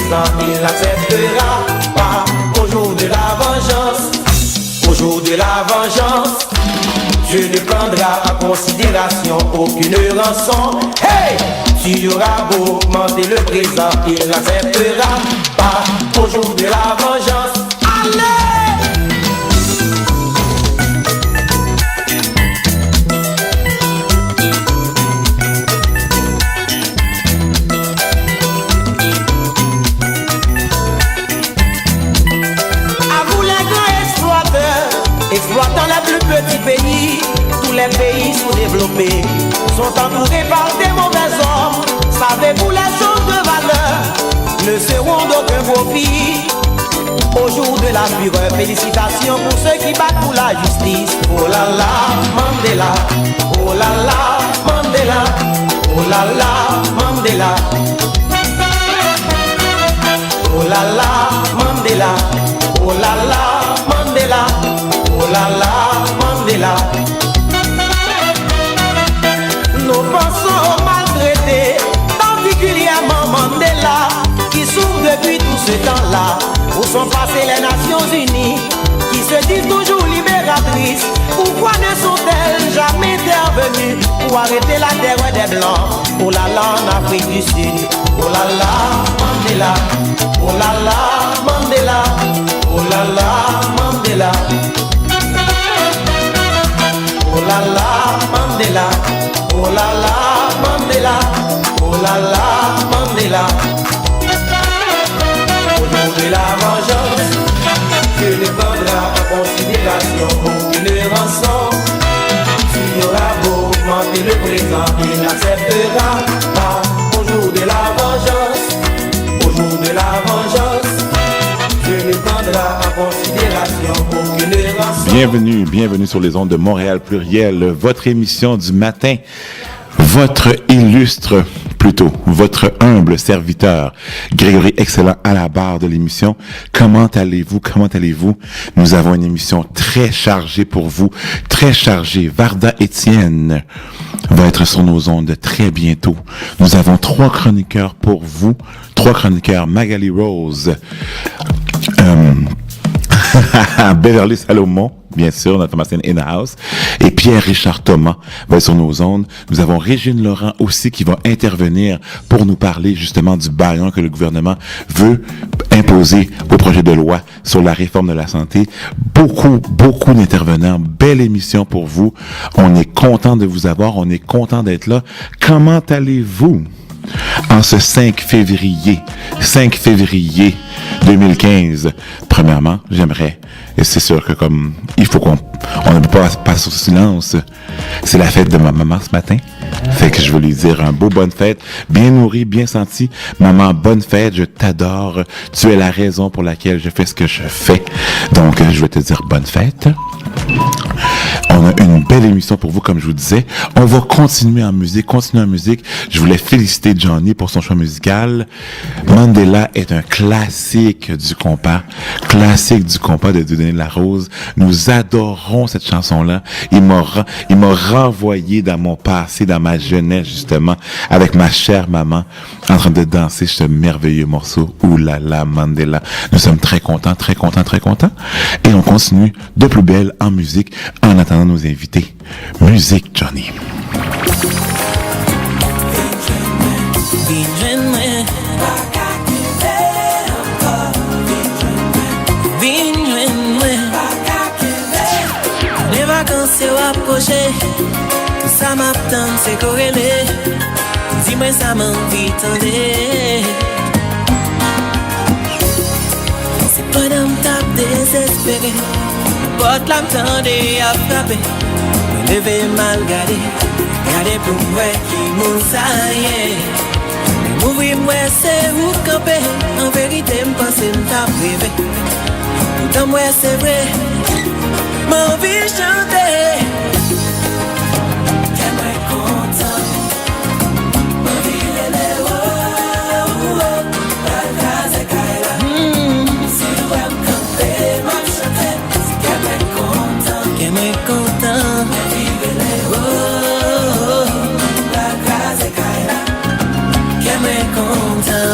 présent, il n'acceptera pas. Au jour de la vengeance, au jour de la vengeance, Dieu ne prendra en considération aucune rançon. Hey! Tu auras beau augmenter le présent, il n'acceptera pas. Au jour de la vengeance, allez! Exploitant les plus petits pays, tous les pays sous-développés sont entourés par des mauvais hommes. Savez-vous, les choses de valeur ne seront d'aucun profit. Au jour de la fureur, félicitations pour ceux qui battent pour la justice. Oh là là, Mandela, oh là là, Mandela, oh là là, Mandela, oh là là, Mandela, oh là là, Mandela. Oh là là, Mandela. Nous pensons aux maltraités, particulièrement Mandela, qui souffre depuis tout ce temps-là. Où sont passées les Nations Unies, qui se disent toujours libératrices? Pourquoi ne sont-elles jamais intervenues pour arrêter la terreur des Blancs? Oh là là, en Afrique du Sud. Oh là là, Mandela. Oh là là, Mandela. Oh là là, Mandela. Oh la la, Mandela, oh la la, Mandela, oh la la, Mandela. Au jour de la vengeance, Dieu ne prendra en considération aucune rançon. Tu auras beau augmenter le présent, il n'acceptera pas. Au jour de la vengeance, au jour de la vengeance, Dieu ne prendra en considération aucune rançon. Bienvenue sur les ondes de Montréal Pluriel, votre émission du matin, votre humble serviteur, Grégory Excellent à la barre de l'émission. Comment allez-vous? Nous avons une émission très chargée pour vous, très chargée. Varda Étienne va être sur nos ondes très bientôt. Nous avons 3 chroniqueurs pour vous, 3 chroniqueurs, Magali Rose, Beverly Salomon, bien sûr, notre pharmacienne in-house, et Pierre-Richard Thomas va être sur nos ondes. Nous avons Régine Laurent aussi qui va intervenir pour nous parler justement du bâillon que le gouvernement veut imposer au projet de loi sur la réforme de la santé. Beaucoup d'intervenants. Belle émission pour vous. On est content de vous avoir. On est content d'être là. Comment allez-vous? En ce 5 février 2015, premièrement, j'aimerais, et c'est sûr que comme il faut on ne peut pas passer au silence, c'est la fête de ma maman ce matin. Fait que je veux lui dire un beau bonne fête, bien nourri, bien senti. Maman, bonne fête, je t'adore. Tu es la raison pour laquelle je fais ce que je fais. Donc, je vais te dire bonne fête. On a une belle émission pour vous, comme je vous disais. On va continuer en musique. Je voulais féliciter Johnny pour son choix musical. Mandela est un classique du compas de Dieudonné Larose. Nous adorons cette chanson-là. Il m'a renvoyé dans mon passé, dans ma jeunesse, justement, avec ma chère maman, en train de danser ce merveilleux morceau. Ouh là là, Mandela. Nous sommes très contents. Et on continue de plus belle en musique, en attendant nos invités. Musique, Johnny. Les vacances approchées, ça m'attend, c'est corrélé. Dis-moi ça m'envie tendez. C'est pas d'un tape désespéré. Porte l'âme tendée à frapper. Me lever mal gardé. Gardé pour moi qui m'oussaille. M'ouvrir moi c'est où camper. En vérité m'pense m't'a privé. Pourtant moi c'est vrai. M'envie chanter. J'aimerais content. M'envie les oh. La case est caïla. Si vous aimez camper, m'a chanter. J'aimerais content. M'envie les oh. La case est caïla. J'aimerais content.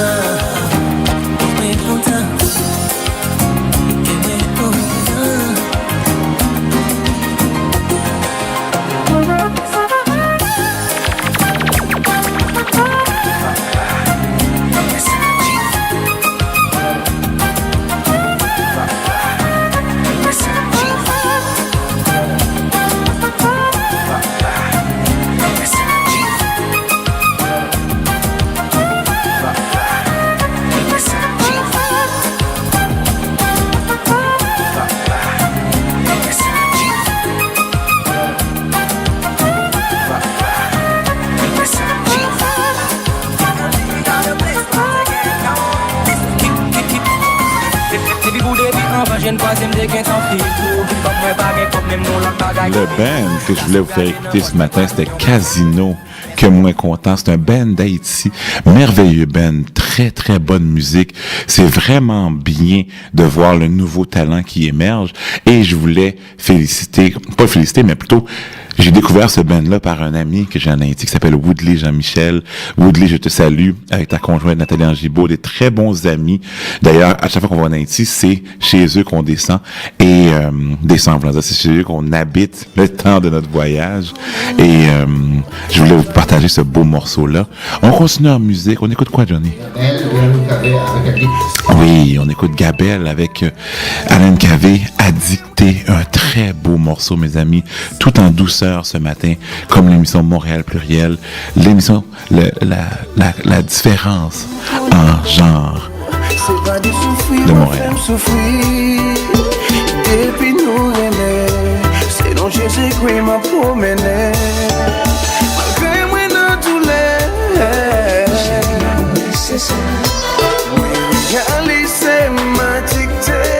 Le band que je voulais vous faire écouter ce matin, c'était Casino, que moins content. C'est un band d'Haïti, merveilleux band, très très bonne musique. C'est vraiment bien de voir le nouveau talent qui émerge. Et je voulais pas féliciter, mais plutôt j'ai découvert ce band-là par un ami que j'ai en Haïti qui s'appelle Woodley Jean-Michel. Woodley, je te salue, avec ta conjointe Nathalie Angibault, des très bons amis. D'ailleurs, à chaque fois qu'on va en Haïti, c'est chez eux qu'on descend et c'est chez eux qu'on habite le temps de notre voyage. Et je voulais vous partager ce beau morceau-là. On continue en musique. On écoute quoi, Johnny? Oui, on écoute Gabelle avec Alain Cavé, Addicté. Un très beau morceau, mes amis, tout en douceur ce matin, comme l'émission Montréal Pluriel, l'émission la différence en genre de Montréal. Depuis nous aimer, c'est donc Jésus-Christ m'a promené. Malgré moi dans tous les réalisé ma dictée.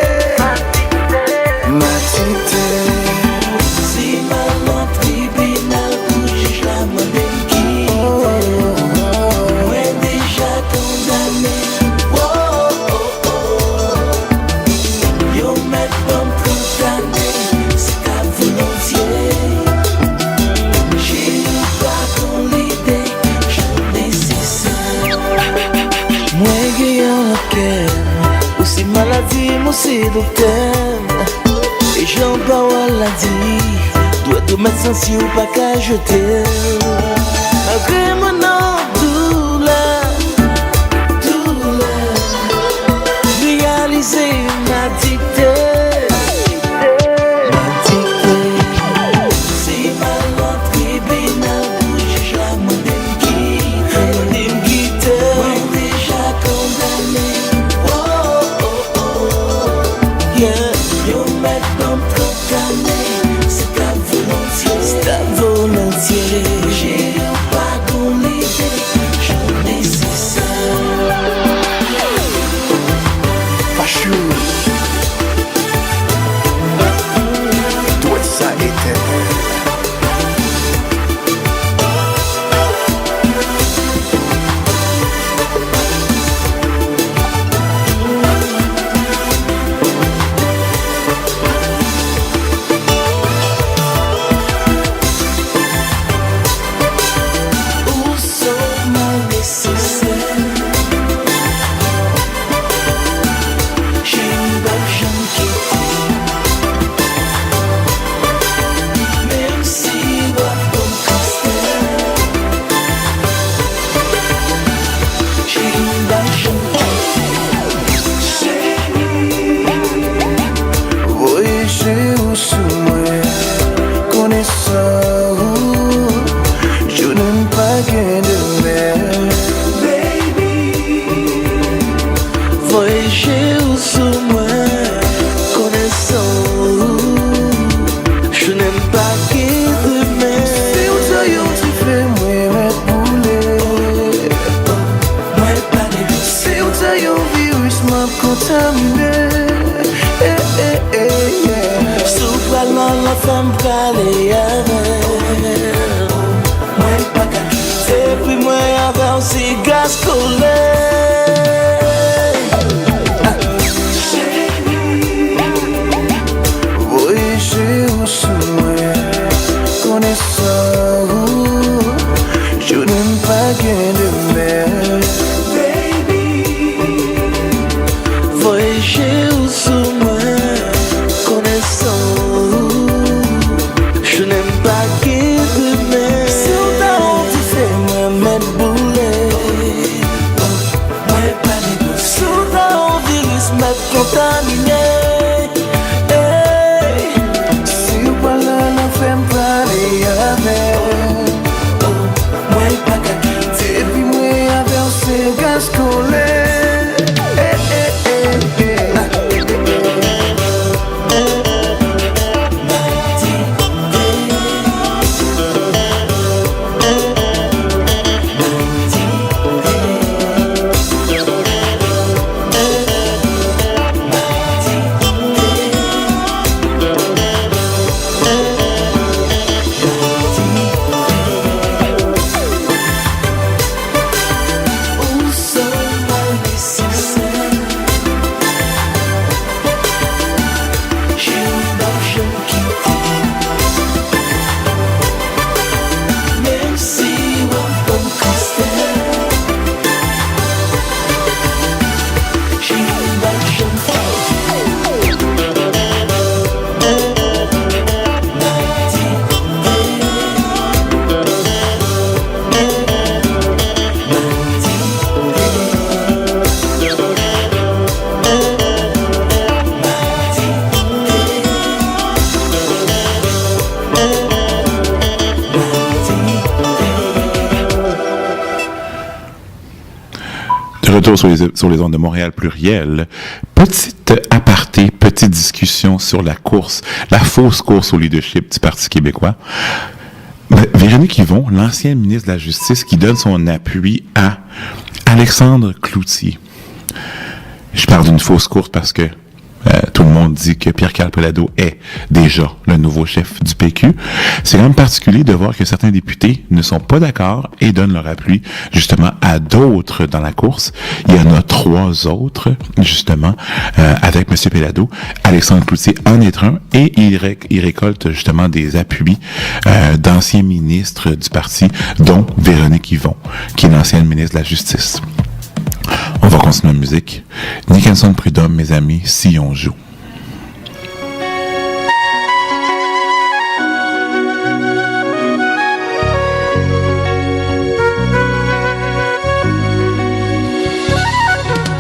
Si maman tribunal pour juge la monnaie, moi déjà condamné. Yo maintenant condamné, c'est ta volonté. J'ai pas ton idée, j'en ai cessé. Moi gagnant la cœur, aussi maladie, moi c'est docteur. Et j'en parle la dit, dois te mettre sans si ou pas qu'à jeter. Malgré mon nom, douleur, réaliser ma dictée. Si mal en tribunal, pour juge la monnaie me quitte. Moi déjà condamné. Yeah, yo maintenant condamné, c'est ta volonté, c'est ta volonté. J'ai pas ton idée, j'en ai cessé. Fâcheux, toi ça éternel. Où sont mes nécessaires? J'ai une belle jambe qui même si doit comme costard. J'ai une belle jambe Voyez où sous moi, connaissant où, je n'aime pas gain de mer. voyager où sous moi, connaissant où, je n'aime pas qu'il de C'est où ça y est, tu fais moi mettre boulet. moi pas de C'est où ça y est, virus m'a contaminé. Yeah. sous parlement la femme calée avec. Moi pas qu'à et puis moi avec aussi gaz collé. Voyager où sous moi, connaissant où, je n'aime pas gain de mer. Voyager où sous moi, connaissant où, je n'aime pas qu'il de mer. C'est où t'as honte, tu fais moi mettre boulet. Moi pas de gosse. sous ta envie, Virus m'a contaminé. si ou pas là, la femme parler avec. toujours sur les ondes de Montréal Pluriel. Petite aparté, petite discussion sur la course, la fausse course au leadership du Parti québécois. Véronique Yvon, l'ancienne ministre de la Justice, qui donne son appui à Alexandre Cloutier. Je parle d'une fausse course parce que tout le monde dit que Pierre-Carl Pelado est déjà le nouveau chef du PQ. C'est quand même particulier de voir que certains députés ne sont pas d'accord et donnent leur appui justement à d'autres dans la course. Il y en a 3 autres, justement, avec M. Pelado. Alexandre Cloutier en est un et il récolte justement des appuis d'anciens ministres du parti, dont Véronique Yvon, qui est l'ancienne ministre de la Justice. On va continuer la musique. Nicholson Prudhomme, mes amis, si on joue.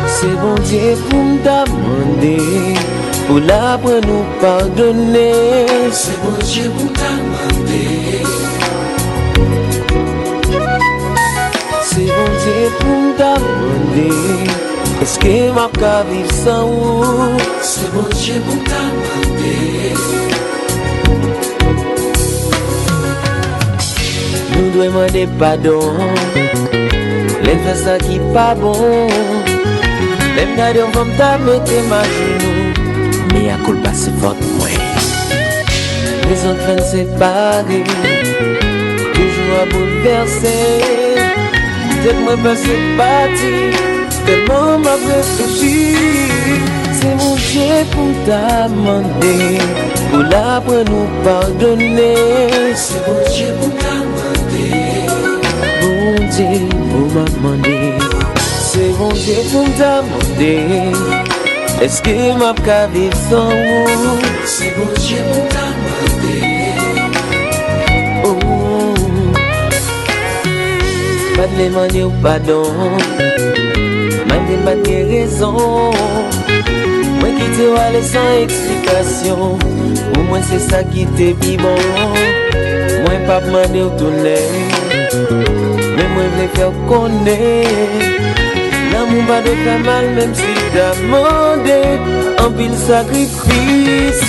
C'est bon Dieu pour me demander, pour la pour nous pardonner. C'est bon Dieu pour me demander. C'est bon Dieu pour me demander, est-ce que ma cas vivre sans vous? C'est bon Dieu pour me demander. Nous devons demander pardon, les faire ça qui pas bon. Même garder on va me mettre ma genou, mais à col pas c'est fort moi. Les autres veulent séparer, toujours à bouleverser. Peut-être moi pas c'est parti, tellement m'a réfléchi. C'est mon Dieu pour t'amender, pour la pour nous pardonner. C'est mon Dieu pour t'amender, mon Dieu pour m'amender. C'est mon Dieu pour t'amender, est-ce que ma cas vivre sans vous? C'est mon Dieu pour t'amender. Pas de demander ou pardon, pas de raison. Moi qui te aller sans explication, au moins c'est ça qui t'est bien bon. Moi pas demander ou tourner, mais moi je vais faire connaître. L'amour va de faire mal même si t'as demandé un pile sacrifice.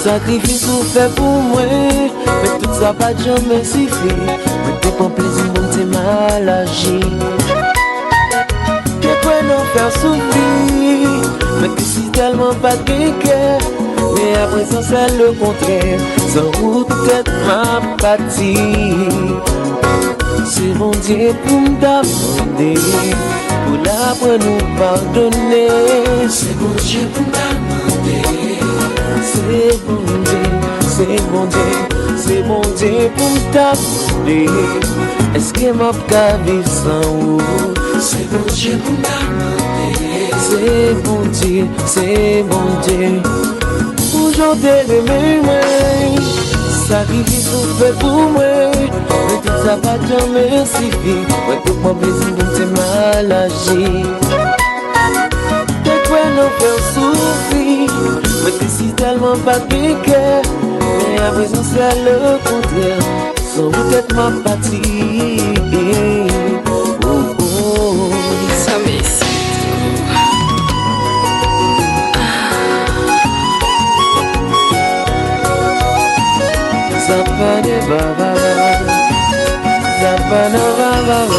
Sacrifice ou fait pour moi, mais tout ça pas jamais suffi. Mais t'es pas plaisir, bon t'es mal agi. Mais quoi non faire souffrir, mais que si tellement pas de cœur. Mais à présent c'est le contraire, sans vous peut-être ma partie. C'est bon Dieu pour me demander, pour la pour nous pardonner. C'est bon Dieu pour me demander. C'est bon Dieu, c'est bon Dieu, c'est bon Dieu pour me demander, est-ce que ma cas vivre sans vous? C'est bon Dieu pour me demander. C'est bon Dieu, c'est bon Dieu. Aujourd'hui les mains, sacrifice ou fait pour moi, mais tout ça pas jamais suffi. Ouais tout mon plaisir pour te mal agi. T'es quoi non faire souffrir, mais que si tellement pas de cœur. Mais à présent c'est le contraire, sans vous être ma partie. Oh oh, ça m'excite. Zapane baba, zapane baba.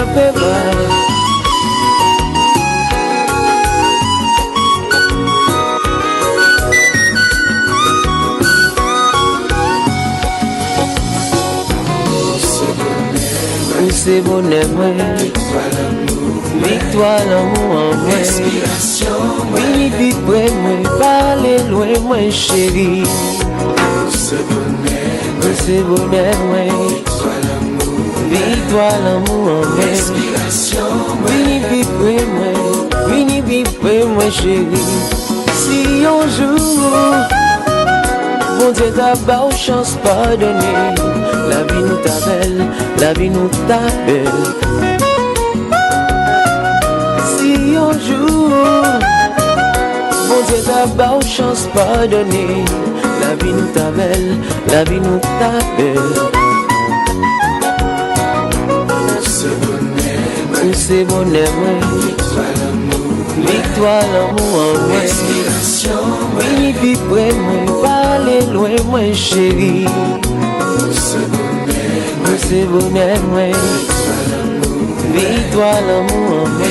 papa. C'est bonheur, victoire, l'amour en moi. Vini plus près, moi, parler loin, moi, chérie. C'est bonheur, victoire, l'amour en moi. Vini plus près, moi, chérie. Si un jour, bon Dieu t'a pas une chance pardonner. La vie nous t'appelle, la vie nous t'appelle. Si un jour, bon Dieu t'a pas une chance pardonner. La vie nous t'appelle, la vie nous t'appelle. C'est bonheur, victoire, l'amour en moi. Vini plus près, moi, parler loin, moi, chérie. C'est bonheur, victoire, l'amour en moi.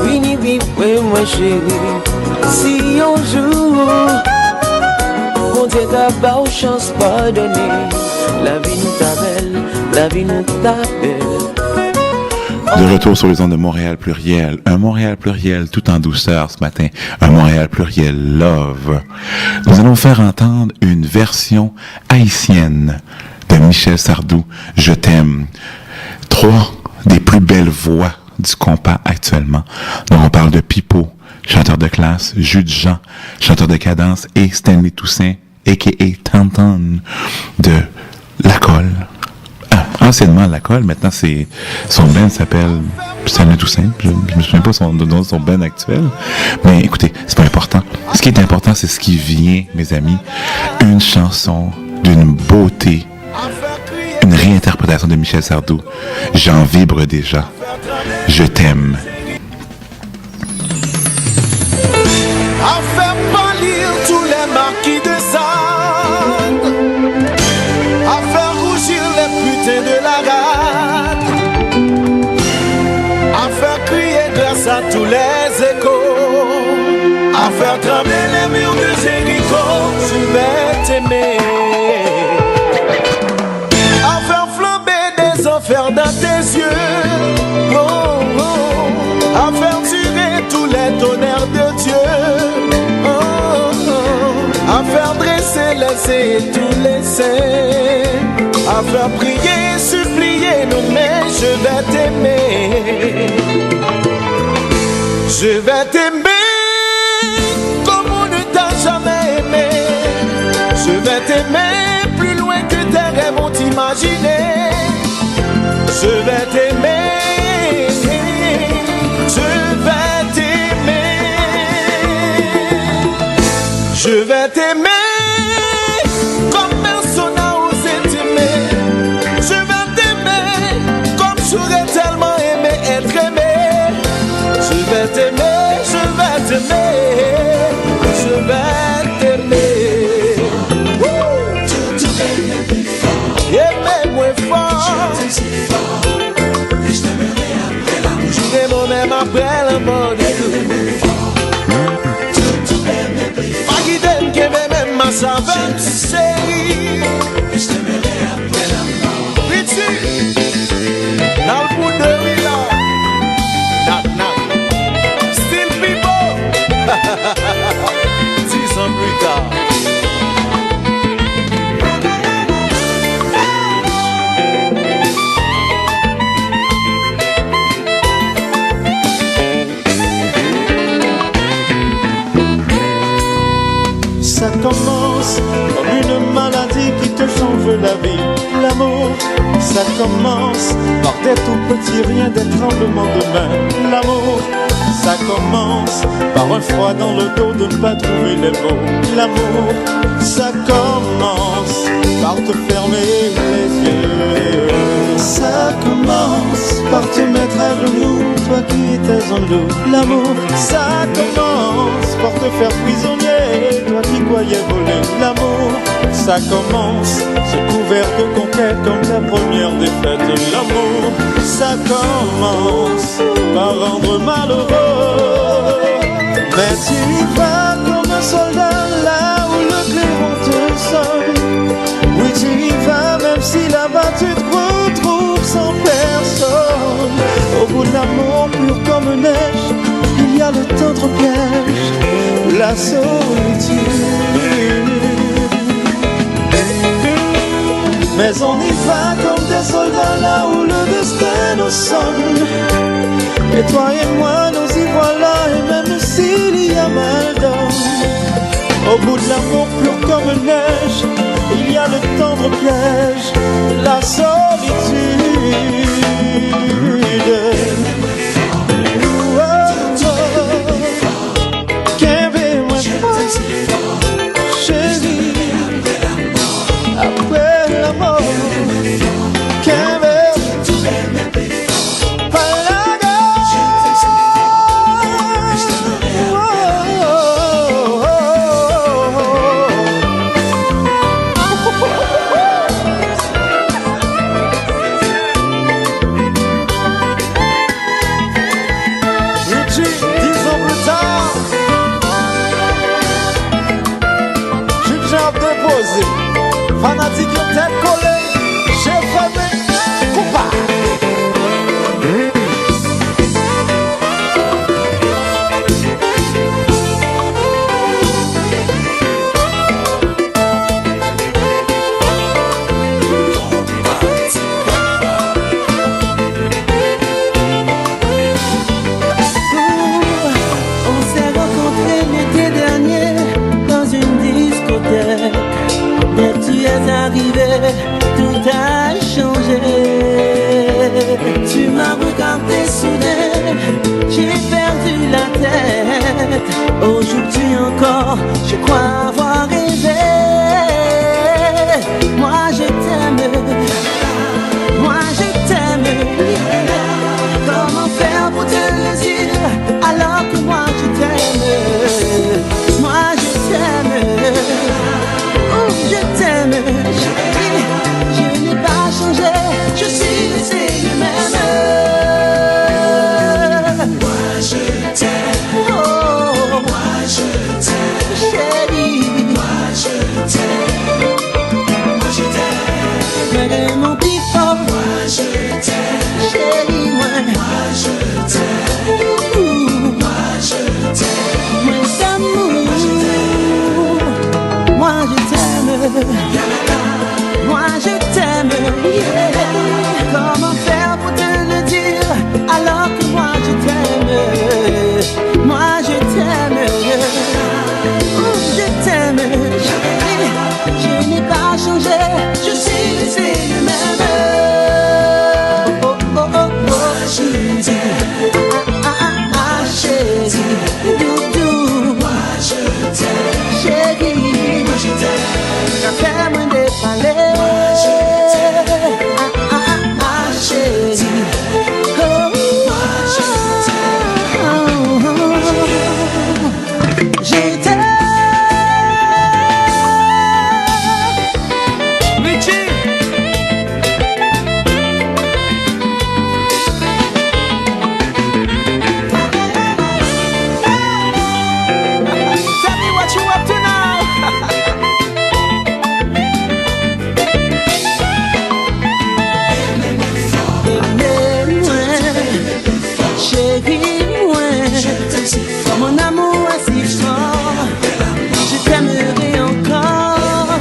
Vini plus près, moi, chérie. Si un jour, bon Dieu t'a pas une chance pardonner. La vie nous t'appelle, la vie nous t'appelle. De retour sur les ondes de Montréal Pluriel. Un Montréal Pluriel tout en douceur ce matin. Un Montréal Pluriel Love. Nous allons faire entendre une version haïtienne de Michel Sardou, Je t'aime. 3 des plus belles voix du compas actuellement. Donc on parle de Pipo, chanteur de classe, Jude Jean, chanteur de cadence, et Stanley Toussaint, a.k.a. Tanton, de La Colle. Anciennement La Colle, maintenant son band s'appelle Stanley Toussaint. Je me souviens pas son band actuel. Mais écoutez, c'est pas important. Ce qui est important, c'est ce qui vient, mes amis. Une chanson d'une beauté, une réinterprétation de Michel Sardou. J'en vibre déjà. Je t'aime. À faire pâlir tous les marquis de Sade, à faire rougir les putains de la rade, à faire crier grâce à tous les échos, à faire trembler les murs de Jéricho. Je vais t'aimer, à faire flamber des enfers dans tes yeux, oh, oh, à faire tirer tous les tonnerres de Dieu, oh, oh, à faire dresser les saints et tous les saints, à faire prier, supplier nos mains. Je vais t'aimer, je vais t'aimer comme on ne t'a jamais aimé. Je vais t'aimer plus loin que tes rêves ont imaginé. Je vais t'aimer, je vais t'aimer, je vais t'aimer comme personne n'a osé t'aimer. Je vais t'aimer comme j'aurais tellement aimé être aimé. Je vais t'aimer, je vais t'aimer, je vais t'aimer. Aimez-moi fort, je t'aimerai après la bouche. Même après la mort de tout. Pas guider que même ma savane, chérie. Je t'aimerai après la mort. Richie, dans le bout de Rila. Knock, knock. Still people. 6 ans plus tard. Ça commence comme une maladie qui te change la vie. L'amour, ça commence par des tout petits riens, des tremblements de main. L'amour, ça commence par un froid dans le dos de ne pas trouver les mots. L'amour, ça commence par te fermer les yeux. Ça commence par te mettre à genoux, toi qui étais un loup. L'amour, ça commence par te faire prisonnier, toi qui croyais voler. L'amour, ça commence, c'est couvert de conquêtes comme la première première défaite. L'amour, ça commence par rendre malheureux. Mais tu y vas comme un soldat là où le clairon te sonne. Oui, tu y vas même si là-bas tu te retrouves sans personne. Au bout de l'amour pur comme neige, il y a le tendre piège, la solitude. Mais on y va comme des soldats là où le destin nous sonne. Et toi et moi nous y voilà, et même s'il y a mal d'homme, au bout de l'amour pur comme neige, il y a le tendre piège, la solitude. Fanatique de tête collée, j'ai fermé, coupable. On s'est rencontrés l'été dernier dans une discothèque. Dès que tu es arrivé, tout a changé. Tu m'as regardé soudain, j'ai perdu la tête. Aujourd'hui encore, je crois avoir rêvé. Moi je t'aime, moi je t'aime. Comment faire pour te le dire alors que moi je t'aime? Moi je t'aime. Je t'aime, chérie, je n'ai pas changé, je suis resté le même. Moi je t'aime, oh, moi je t'aime, chérie, moi je t'aime, moi je t'aime, mais mon petit fort, moi je t'aime, chérie, moi je t'aime, moi je t'aime, moi d'amour, moi je t'aime. Moi je t'aime, yeah. Comment faire pour te le dire alors que moi je t'aime? Moi je t'aime, je t'aime, chérie. Je n'ai pas changé, je suis resté le même. Oh oh oh oh, moi je t'aime, chérie, doudou. Moi je t'aime, chérie, moi je t'aime. Fais-moi des palais, chérie. Oh, moi je t'aime, je t'aime. Richie. Tell me what you up to now. Mon amour est si fort, je t'aimerai encore.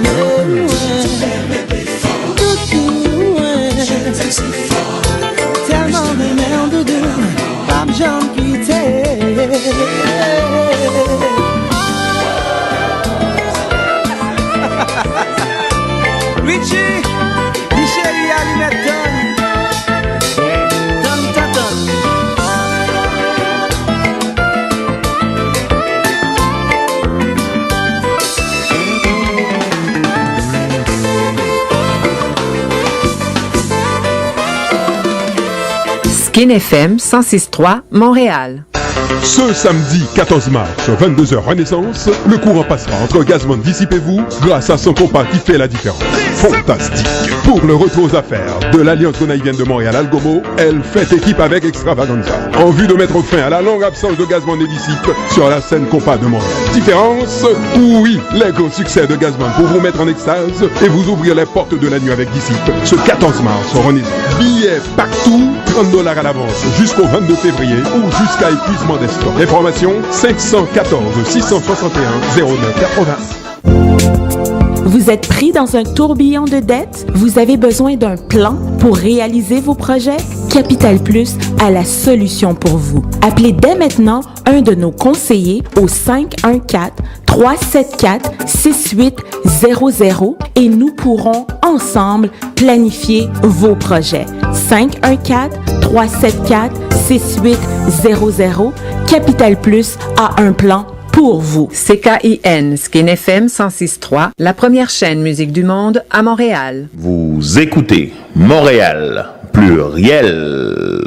Mais loin, tout loin, tellement de merde de pas me j'en quitter. Richie, dis chérie, allumette donne. Donne ta donne. Skin FM 106.3 Montréal. Ce samedi 14 mars, 22h Renaissance, le courant passera entre Gazmond Dissipez-vous grâce à son compas qui fait la différence. Fantastique. Pour le retour aux affaires de l'Alliance gonaïvienne de Montréal Algomo, elle fait équipe avec Extravaganza, en vue de mettre fin à la longue absence de Gazman et Disciple sur la scène compas de Montréal. Différence? Oui, les gros succès de Gazman pour vous mettre en extase et vous ouvrir les portes de la nuit avec Disciple ce 14 mars au Renaissance. Billets partout, $30 à l'avance jusqu'au 22 février ou jusqu'à épuisement des stocks. Information 514 661 0980. Vous êtes pris dans un tourbillon de dettes? Vous avez besoin d'un plan pour réaliser vos projets? Capital Plus a la solution pour vous. Appelez dès maintenant un de nos conseillers au 514-374-6800 et nous pourrons ensemble planifier vos projets. 514-374-6800. Capital Plus a un plan pour vous. CKIN, Skin FM 106.3, la première chaîne musique du monde à Montréal. Vous écoutez Montréal Pluriel.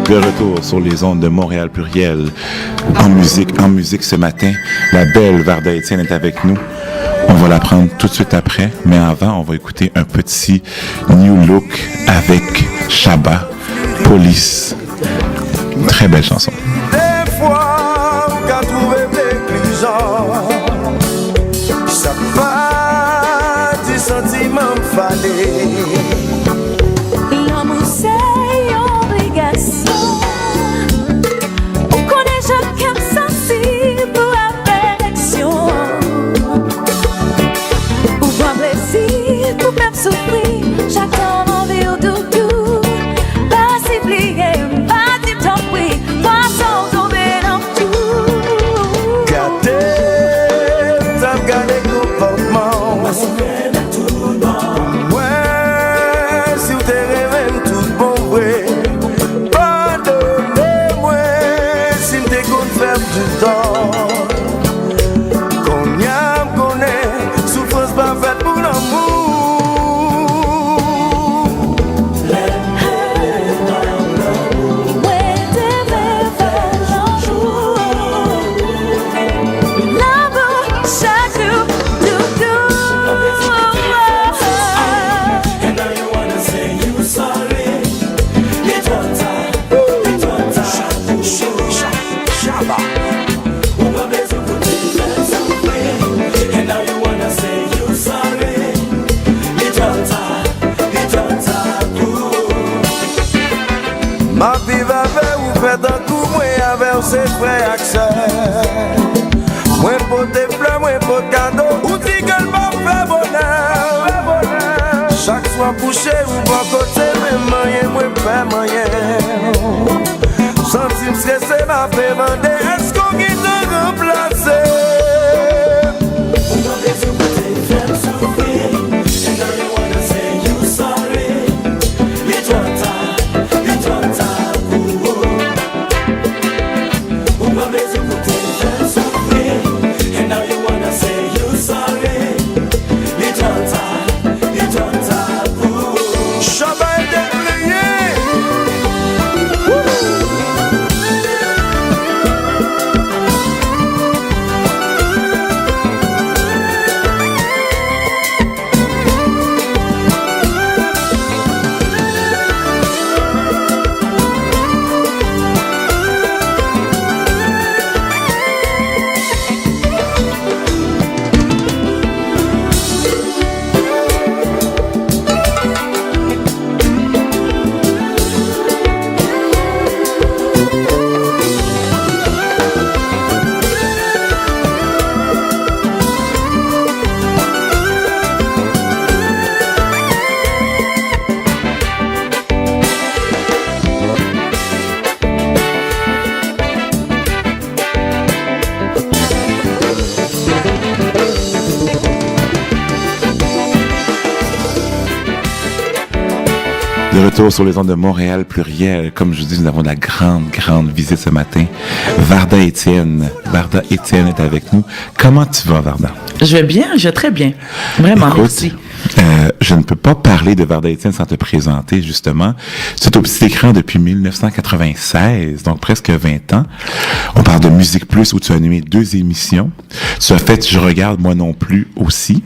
De retour sur les ondes de Montréal Pluriel. En musique ce matin, la belle Varda Étienne est avec nous. On va la prendre tout de suite après, mais avant, on va écouter un petit New Look avec Shabba, Police. Une très belle chanson. Des fois, on a trouvé négligent. Ça pas du sentiment fallait. L'amour c'est obligation. On connaît chacun sensible pour affection. Pour voir plaisir, pour même souffrir, chacun envie au doudou. Pas si plié, pas si tant pris, poisson tombé dans tout. Gardez, t'as gardé le comportement. Ouais, si vous t'es rêvé tout bon vrai, pardonnez-moi si m'te compte faire du temps. Qu'on y a connaît, souffrance pas faite pour l'amour. Ouais, devait faire l'enjour. L'amour, chaque jour, doudou. Ma vie va faire ou faire un coup, moi avec ses frères accès. Moi pour tes fleurs, moi pour cadeau, ou dit qu'elle m'a fait bonheur. Chaque soir couché ou bon côté, moi fait moyen. Senti me stressé, m'a fait demander, est-ce qu'on qui te remplacer? Shabba est déplié. De retour sur les ondes de Montréal Pluriel. Comme je vous dis, nous avons de la grande visite ce matin. Varda Étienne. Varda Étienne est avec nous. Comment tu vas, Varda? Je vais bien, je vais très bien. Vraiment, Écoute, merci. Je ne peux pas parler de Varda Étienne sans te présenter, justement. C'est au petit écran depuis 1996, donc presque 20 ans. On parle de Musique Plus, où tu as animé 2 émissions. Tu as fait Je regarde, moi non plus aussi.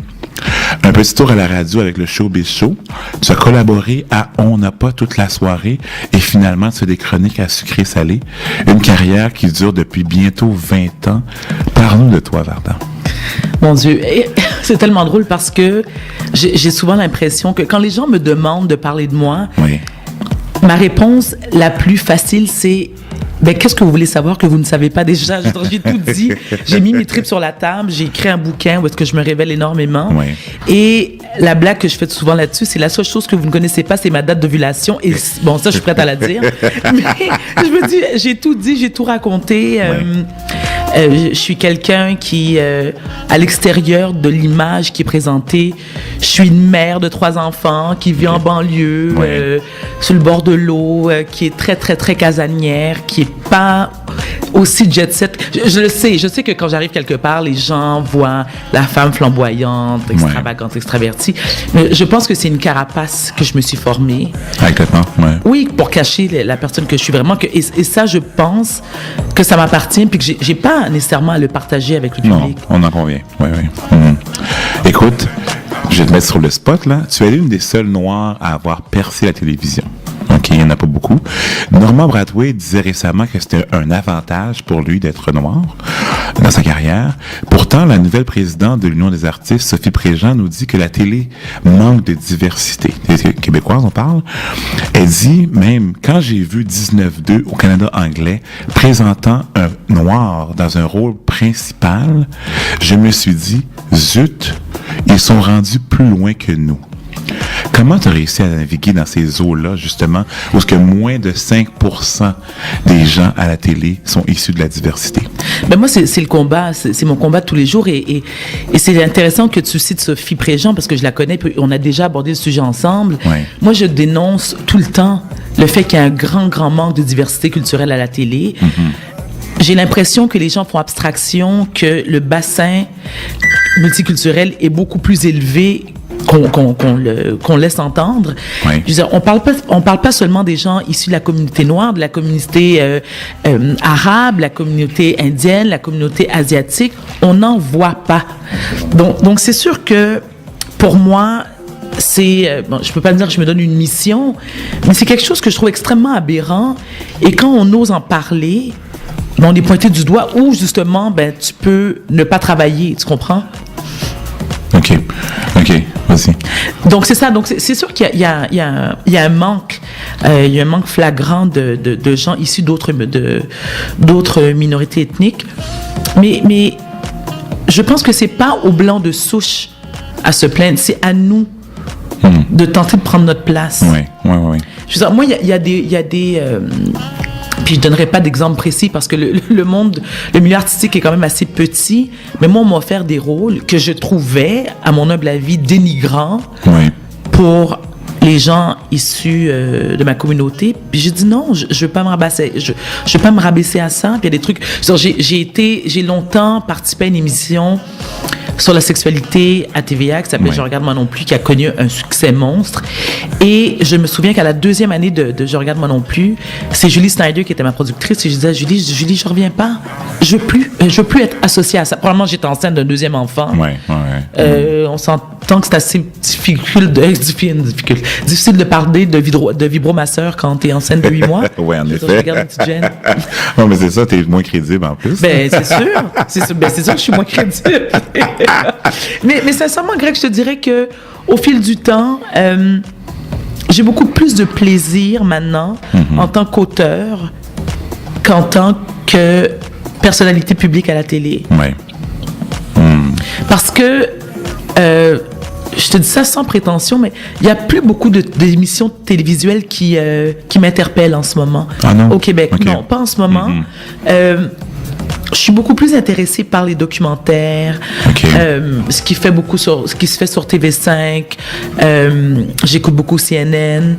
Un petit tour à la radio avec le Showbiz Show. Tu as collaboré à On n'a pas toute la soirée et finalement tu as des chroniques à sucré-salé. Une carrière qui dure depuis bientôt 20 ans. Parle-nous de toi, Varda. Mon Dieu, et c'est tellement drôle parce que j'ai souvent l'impression que quand les gens me demandent de parler de moi, Oui. ma réponse la plus facile, c'est ben, qu'est-ce que vous voulez savoir que vous ne savez pas déjà? J'ai tout dit. J'ai mis mes tripes sur la table. J'ai écrit un bouquin où est-ce que je me révèle énormément. Oui. Et la blague que je fais souvent là-dessus, c'est la seule chose que vous ne connaissez pas, c'est ma date d'ovulation. Et bon, ça, je suis prête à la dire. Mais je me dis, j'ai tout dit, j'ai tout raconté. Je suis quelqu'un qui, à l'extérieur de l'image qui est présentée, je suis une mère de 3 enfants qui vit en banlieue, sur le bord de l'eau, qui est très, très, très casanière, qui est pas aussi jet set. Je le sais, je sais que quand j'arrive quelque part, les gens voient la femme flamboyante, extravagante, extravertie. Mais je pense que c'est une carapace que je me suis formée. Exactement, ouais. Oui, pour cacher la personne que je suis vraiment. Et ça, je pense que ça m'appartient puis que j'ai pas nécessairement à le partager avec le public. Non, on en convient. Oui, oui. Écoute, je vais te mettre sur le spot, là. Tu es l'une des seules noires à avoir percé la télévision. OK, il n'y en a pas beaucoup. Norman Brathwaite disait récemment que c'était un avantage pour lui d'être noir dans sa carrière. Pourtant, la nouvelle présidente de l'Union des artistes, Sophie Préjean, nous dit que la télé manque de diversité. Les Québécoises, on parle. Elle dit même, quand j'ai vu 19-2 au Canada anglais présentant un noir dans un rôle principal, je me suis dit, zut, ils sont rendus plus loin que nous. Comment tu as réussi à naviguer dans ces eaux-là, justement, où est-ce que moins de 5% des gens à la télé sont issus de la diversité? Ben moi, c'est le combat, c'est mon combat de tous les jours. Et c'est intéressant que tu cites Sophie Préjean, parce que je la connais, puis on a déjà abordé le sujet ensemble. Ouais. Moi, je dénonce tout le temps le fait qu'il y a un grand manque de diversité culturelle à la télé. J'ai l'impression que les gens font abstraction que le bassin multiculturel est beaucoup plus élevé qu'on laisse entendre. Oui. Je veux dire, on parle pas seulement des gens issus de la communauté noire, de la communauté arabe, la communauté indienne, la communauté asiatique. On n'en voit pas. Donc c'est sûr que pour moi, c'est bon, je peux pas dire que je me donne une mission, mais c'est quelque chose que je trouve extrêmement aberrant. Et quand on ose en parler, on est pointé du doigt où justement, ben tu peux ne pas travailler. Tu comprends? OK, vas-y. Donc, c'est ça. Donc, c'est sûr qu'il y a un manque. Il y a un manque flagrant de gens issus d'autres minorités ethniques. Mais je pense que c'est pas aux Blancs de souche à se plaindre. C'est à nous de tenter de prendre notre place. Oui. Je veux dire, moi, il y a des puis je donnerai pas d'exemple précis parce que le milieu artistique est quand même assez petit. Mais moi, on m'a offert des rôles que je trouvais, à mon humble avis, dénigrants pour les gens issus de ma communauté. Puis j'ai dit non, je veux pas me rabaisser. Je veux pas me rabaisser à ça. Puis il y a des trucs. J'ai longtemps participé à une émission sur la sexualité à TVA qui s'appelle Je regarde moi non plus, qui a connu un succès monstre. Et je me souviens qu'à la 2e année de Je regarde moi non plus, c'est Julie Snyder qui était ma productrice et je disais à Julie, je reviens pas. Je veux plus être associée à ça. Probablement j'étais enceinte d'un 2e enfant. On s'entend que c'est assez difficile de parler de vibromasseur quand t'es enceinte de 8 mois. Oui, en effet. Je regarde une petite gêne. Non, mais c'est ça, t'es moins crédible en plus. Ben, c'est sûr. C'est sûr que je suis moins crédible. mais sincèrement, Greg, je te dirais que au fil du temps, j'ai beaucoup plus de plaisir maintenant en tant qu'auteur qu'en tant que personnalité publique à la télé. Parce que je te dis ça sans prétention, mais il n'y a plus beaucoup d'émissions télévisuelles qui m'interpellent en ce moment. Ah non? Au Québec. Okay. Non, pas en ce moment. Je suis beaucoup plus intéressée par les documentaires, ce qui se fait sur TV5. J'écoute beaucoup CNN.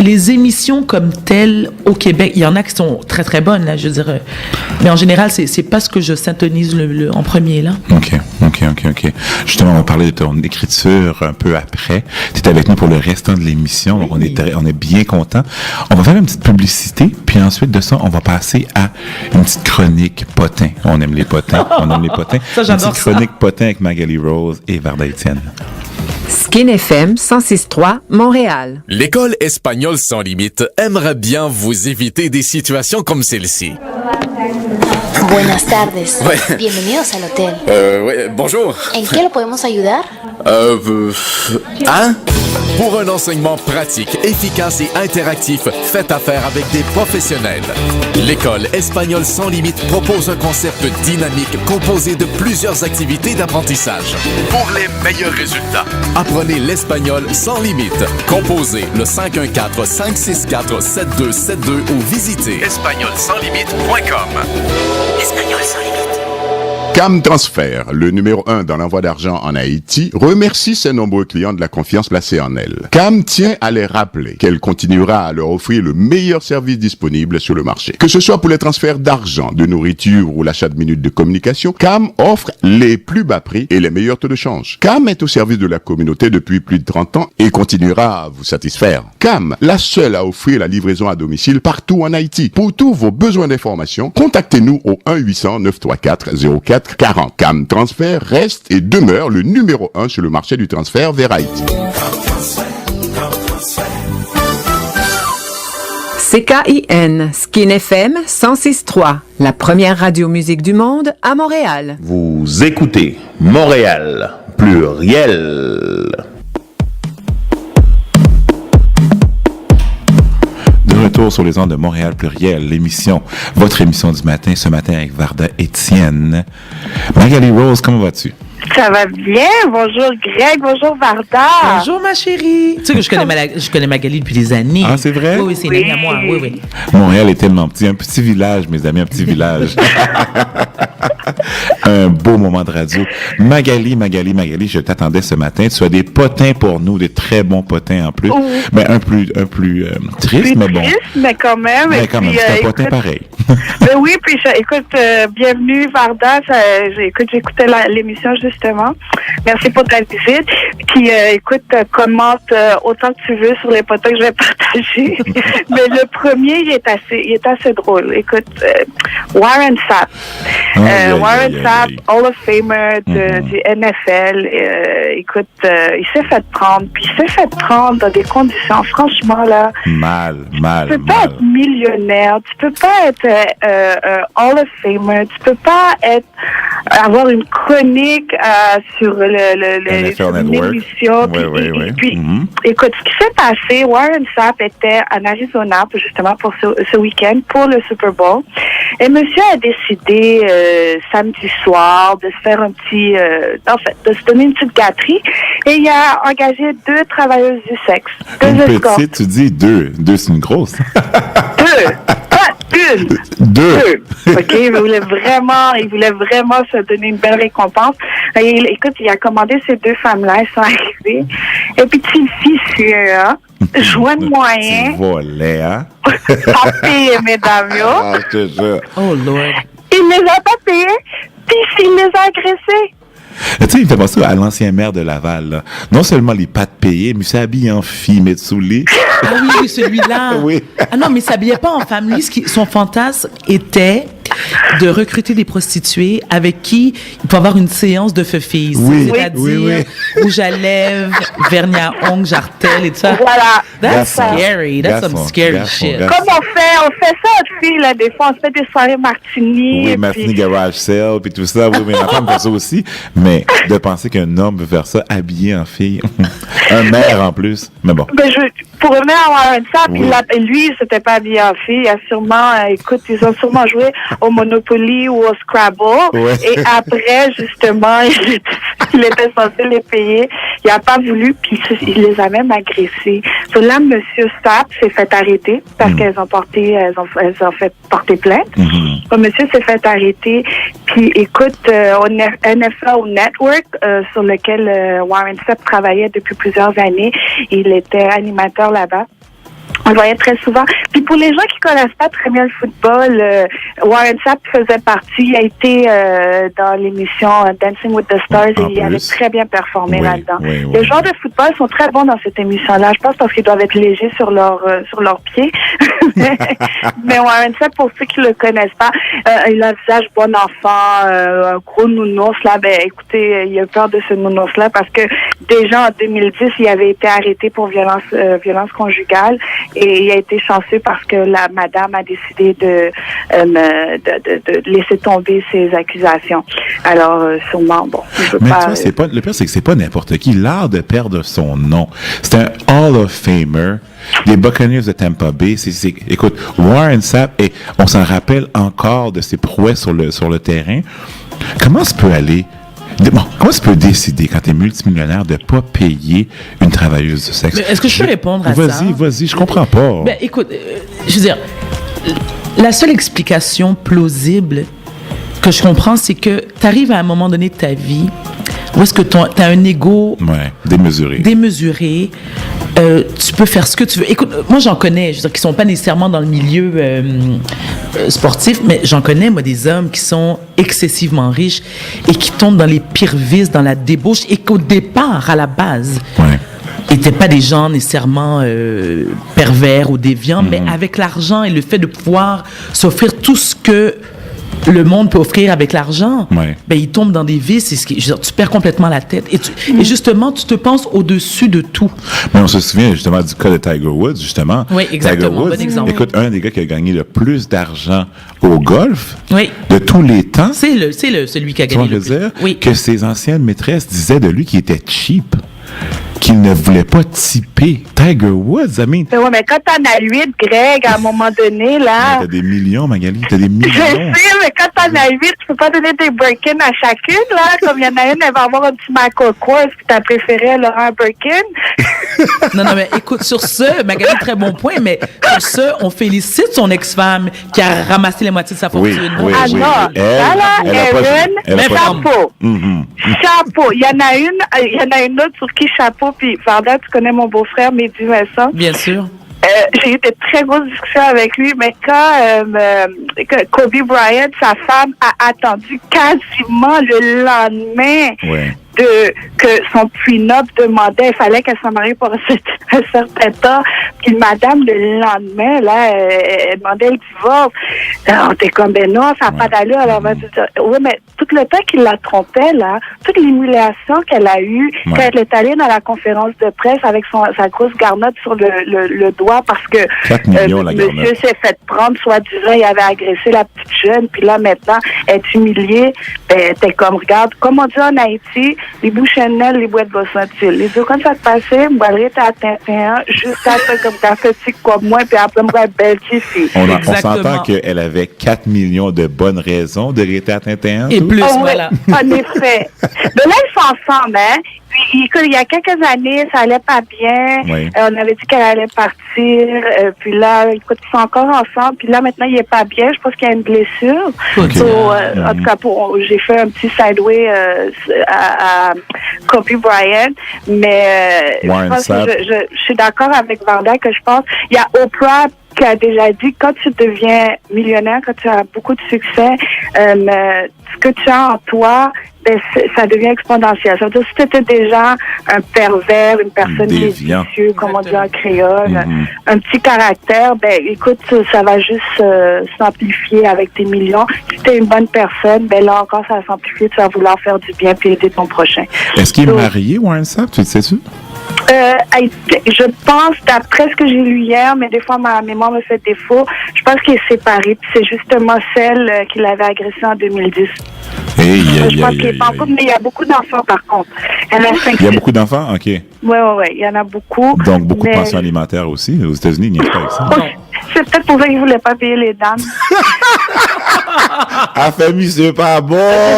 Les émissions comme telles au Québec, il y en a qui sont très très bonnes là, je veux dire. Mais en général, c'est pas ce que je syntonise en premier là. OK. Justement, on va parler de ton écriture un peu après. Tu es avec nous pour le restant de l'émission. Donc, on est bien contents. On va faire une petite publicité, puis ensuite de ça, on va passer à une petite chronique potin. On aime les potins. Ça, j'adore une petite chronique potin avec Magali Rose et Varda Étienne. Skin FM 106.3, Montréal. L'école espagnole sans limite aimerait bien vous éviter des situations comme celle-ci. Buenas tardes. Ouais. Bienvenidos al hotel. Ouais, bonjour. ¿En qué lo podemos ayudar? Hein? Pour un enseignement pratique, efficace et interactif, faites affaire avec des professionnels. L'école espagnole sans limite propose un concept dynamique composé de plusieurs activités d'apprentissage. Pour les meilleurs résultats, apprenez l'espagnol sans limite. Composez le 514-564-7272 ou visitez espagnolsanslimite.com. Espagnol sans limite. Cam Transfer, le numéro 1 dans l'envoi d'argent en Haïti, remercie ses nombreux clients de la confiance placée en elle. Cam tient à les rappeler qu'elle continuera à leur offrir le meilleur service disponible sur le marché. Que ce soit pour les transferts d'argent, de nourriture ou l'achat de minutes de communication, Cam offre les plus bas prix et les meilleurs taux de change. Cam est au service de la communauté depuis plus de 30 ans et continuera à vous satisfaire. Cam, la seule à offrir la livraison à domicile partout en Haïti. Pour tous vos besoins d'information, contactez-nous au 1-800-934-0440. Cam Transfer reste et demeure le numéro 1 sur le marché du transfert vers Haïti. CKIN, Skin FM 106.3, la première radio-musique du monde à Montréal. Vous écoutez Montréal Pluriel. De retour sur les ondes de Montréal Pluriel, l'émission, votre émission du matin, ce matin avec Varda Étienne. Magali Rose, comment vas-tu? Ça va bien. Bonjour Greg, bonjour Varda. Bonjour ma chérie. Tu sais que je connais Magali depuis des années. Ah, c'est vrai? Oui, c'est une amie à moi. Oui. Montréal est tellement petit. Un petit village, mes amis, un petit village. Un beau moment de radio. Magali, je t'attendais ce matin. Tu as des potins pour nous, des très bons potins en plus. Mais un plus triste, mais bon. Triste, mais quand même. Mais quand même, c'est un potin pareil. Ben oui, puis écoute, bienvenue Varda. J'écoutais l'émission justement. Merci pour ta visite. Puis écoute, commente autant que tu veux sur les potins que je vais partager. Mais le premier, il est assez drôle. Écoute, Warren Sapp. Warren Sapp, Hall of Famer du NFL. Écoute, il s'est fait prendre. Puis il s'est fait prendre dans des conditions, franchement, là. Mal. Tu peux pas être millionnaire. Tu peux pas être Hall of Famer. Tu peux pas avoir une chronique sur l'émission. Puis, écoute, ce qui s'est passé, Warren Sapp était en Arizona, justement, pour ce week-end, pour le Super Bowl. Et monsieur a décidé, samedi soir, de se faire de se donner une petite gâterie. Et il a engagé 2 travailleuses du sexe. 2 escortes. Petite, tu dis 2. 2, c'est une grosse. 2. OK, il voulait vraiment se donner une belle récompense. Et, écoute, il a commandé ces 2 femmes-là, elles sont arrivées. Et puis, petite vicieux, hein? Joint de moyen. Volé, hein? Pas payé, mesdames, yo. Ah, je te jure. Oh, Lord. Il les a pas payés, puis il les a agressés. Tu sais, il me fait penser à l'ancien maire de Laval, là. Non seulement les pattes payées, mais il s'est habillé en fille, mais sous lit. Ah oui, celui-là. Oui. Ah non, mais il s'habillait pas en femme. Lui, son fantasme était de recruter des prostituées avec qui il peut avoir une séance de feu-fils. Oui, c'est-à-dire rouge à lèvres, vernis à ongles, jartelle et tout ça. Voilà. That's scary. That's some scary shit. Comme on fait ça aux filles, là, des fois, on se fait des soirées martini. Oui, martini garage sale, puis tout ça. Oui, mais ma femme fait ça aussi. Mais de penser qu'un homme veut faire ça habillé en fille. Un maire en plus. Mais bon. Pour revenir à Warren Sapp, lui, il s'était pas habillé en fille. Il a sûrement, ils ont sûrement joué au Monopoly ou au Scrabble. Ouais. Et après, justement, il était censé les payer. Il a pas voulu, puis il les a même agressés. So là, monsieur Sapp s'est fait arrêter parce qu'elles ont fait porter plainte. So, monsieur s'est fait arrêter. Puis écoute, au NFL Network, sur lequel Warren Sapp travaillait depuis plusieurs années, il était animateur là-bas. On le voyait très souvent. Puis pour les gens qui connaissent pas très bien le football, Warren Sapp faisait partie, il a été dans l'émission Dancing with the Stars et il avait très bien performé là-dedans. Les joueurs de football sont très bons dans cette émission-là. Je pense parce qu'ils doivent être légers sur leurs pieds. Mais Warren Sapp, pour ceux qui le connaissent pas, il a un visage bon enfant, un gros nounours là. Ben écoutez, il a peur de ce nounours-là parce que déjà en 2010, il avait été arrêté pour violence conjugale. Et il a été chanceux parce que la madame a décidé de laisser tomber ses accusations. Alors, sûrement, bon, je veux mais pas... tu vois, le pire, c'est que c'est pas n'importe qui. L'art de perdre son nom. C'est un Hall of Famer. Les Buccaneers de Tampa Bay, écoute, Warren Sapp, et on s'en rappelle encore de ses prouesses sur le terrain. Comment ça peut aller... Bon, comment tu peux décider, quand tu es multimillionnaire, de ne pas payer une travailleuse de sexe? Mais est-ce que je peux répondre à ça? Vas-y, je comprends pas. Ben, écoute, je veux dire, la seule explication plausible que je comprends, c'est que tu arrives à un moment donné de ta vie où est-ce que tu as un ego... démesuré. Tu peux faire ce que tu veux. Écoute, moi, j'en connais, je veux dire, qui sont pas nécessairement dans le milieu sportif, mais j'en connais, moi, des hommes qui sont excessivement riches et qui tombent dans les pires vices, dans la débauche, et qu'au départ, à la base, n'étaient pas des gens nécessairement pervers ou déviants, mais avec l'argent et le fait de pouvoir s'offrir tout ce que le monde peut offrir avec l'argent, ben, ils tombent dans des vices, je veux dire, tu perds complètement la tête. Et justement, tu te penses au-dessus de tout. Mais on se souvient justement du cas de Tiger Woods, justement. Oui, exactement, Tiger Woods, bon exemple. Écoute, un des gars qui a gagné le plus d'argent au golf de tous les temps. C'est celui qui a gagné le plus. Dire que ses anciennes maîtresses disaient de lui qu'il était cheap, qu'il ne voulait pas typer. Tiger Woods, I mean... mais quand t'en as 8, Greg, à un moment donné, là... T'as des millions, Magali, t'as des millions. Je sais, mais quand t'en as 8, tu peux pas donner des Birkin à chacune, là. Comme il y en a une, elle va avoir un petit Michael Kors, puis t'as préféré, elle aura un Birkin. Non, mais écoute, sur ce, Magali, très bon point, mais sur ce, on félicite son ex-femme qui a ramassé la moitié de sa fortune. Non, chapeau. Chapeau. Il y en a une autre sur qui chapeau, puis Varda, tu connais mon beau-frère, Mehdi Vincent. Bien sûr. J'ai eu de très grosses discussions avec lui, mais quand Kobe Bryant, sa femme, a attendu quasiment le lendemain que son prenup demandait, il fallait qu'elle se marie pour un certain temps. Puis madame, le lendemain, là, elle demandait le divorce. Alors, t'es comme, ben non, ça n'a pas d'allure. Alors, on va dire, oui, mais tout le temps qu'il la trompait, là, toute l'humiliation qu'elle a eue, quand elle est allée dans la conférence de presse avec sa grosse garnotte sur le doigt parce que 4 millions, la monsieur garnotte. s'est fait prendre, soi-disant, il avait agressé la petite jeune, puis là, maintenant, elle est humiliée. Ben, t'es comme, regarde, comme on dit en Haïti, les bouches Chanel, les boîtes Bossantile. Les deux, quand ça te passait, moi, j'étais à Tintin, juste après, comme t'as fait petit comme moi, puis après, moi, belle fille. On s'entend qu'elle avait 4 millions de bonnes raisons de rester à Tintin. Et plus, voilà. En effet. Mais là, ils sont ensemble, hein. Puis, écoute, il y a quelques années, ça allait pas bien. On avait dit qu'elle allait partir. Puis là, écoute, ils sont encore ensemble. Puis là, maintenant, il est pas bien. Je pense qu'il y a une blessure. En tout cas, j'ai fait un petit sideway à Kobe Bryant. Mais je suis d'accord avec Varda que je pense, il y a Oprah qui a déjà dit, quand tu deviens millionnaire, quand tu as beaucoup de succès, ce que tu as en toi, ben, ça devient exponentiel. Ça veut dire, si tu étais déjà un pervers, une personne délicieuse, comme on dit en créole, un petit caractère, ben, écoute, ça va juste s'amplifier avec tes millions. Si tu es une bonne personne, ben là encore, ça va s'amplifier. Tu vas vouloir faire du bien puis aider ton prochain. Est-ce qu'il est marié, Warren Sapp? Tu le sais-tu? Je pense, d'après ce que j'ai lu hier, mais des fois ma mémoire me fait défaut, je pense qu'il est séparé. Puis c'est justement celle qui l'avait agressé en 2010. Je pense qu'il n'est pas en couple, mais il y a beaucoup d'enfants par contre. Il y a beaucoup d'enfants? OK. Oui, il y en a beaucoup. Donc beaucoup de pensions alimentaires aussi. Aux États-unis, il n'y a pas avec ça. C'est peut-être pour ça qu'ils ne voulaient pas payer les dames. A fait monsieur pas bon.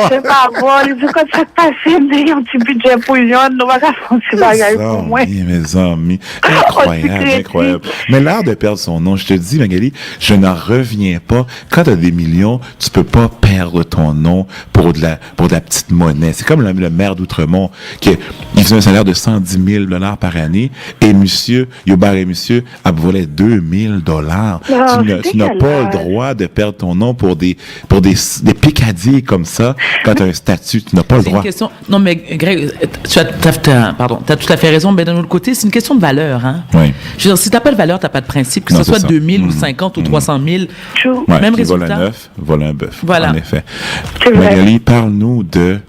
C'est pas bon. Il dit quand ça passe, il y a un petit budget pour une, nous va faire un petit bagage pour moi. Mes amis. Incroyable, incroyable. Mais l'art de perdre son nom, je te dis, Magali, je n'en reviens pas. Quand tu as des millions, tu peux pas perdre ton nom pour de la petite monnaie. C'est comme le maire d'Outremont, il faisait un salaire de 110 000 $ par année, et monsieur, Yobar et monsieur, a volé 2 000 $. Tu n'as pas le droit de perdre ton nom pour des picadilles comme ça. Quand tu as un statut, tu n'as pas le droit. C'est une question. Non, mais Greg, tu as tout à fait raison. Mais d'un autre côté, c'est une question de valeur. Hein? Oui. Je veux dire, si tu n'as pas de valeur, tu n'as pas de principe. Que ce soit 2 000 ou 50 ou 300 000, même résultat. Vole un œuf, vole un bœuf. Voilà. En effet. Magali, parle-nous de.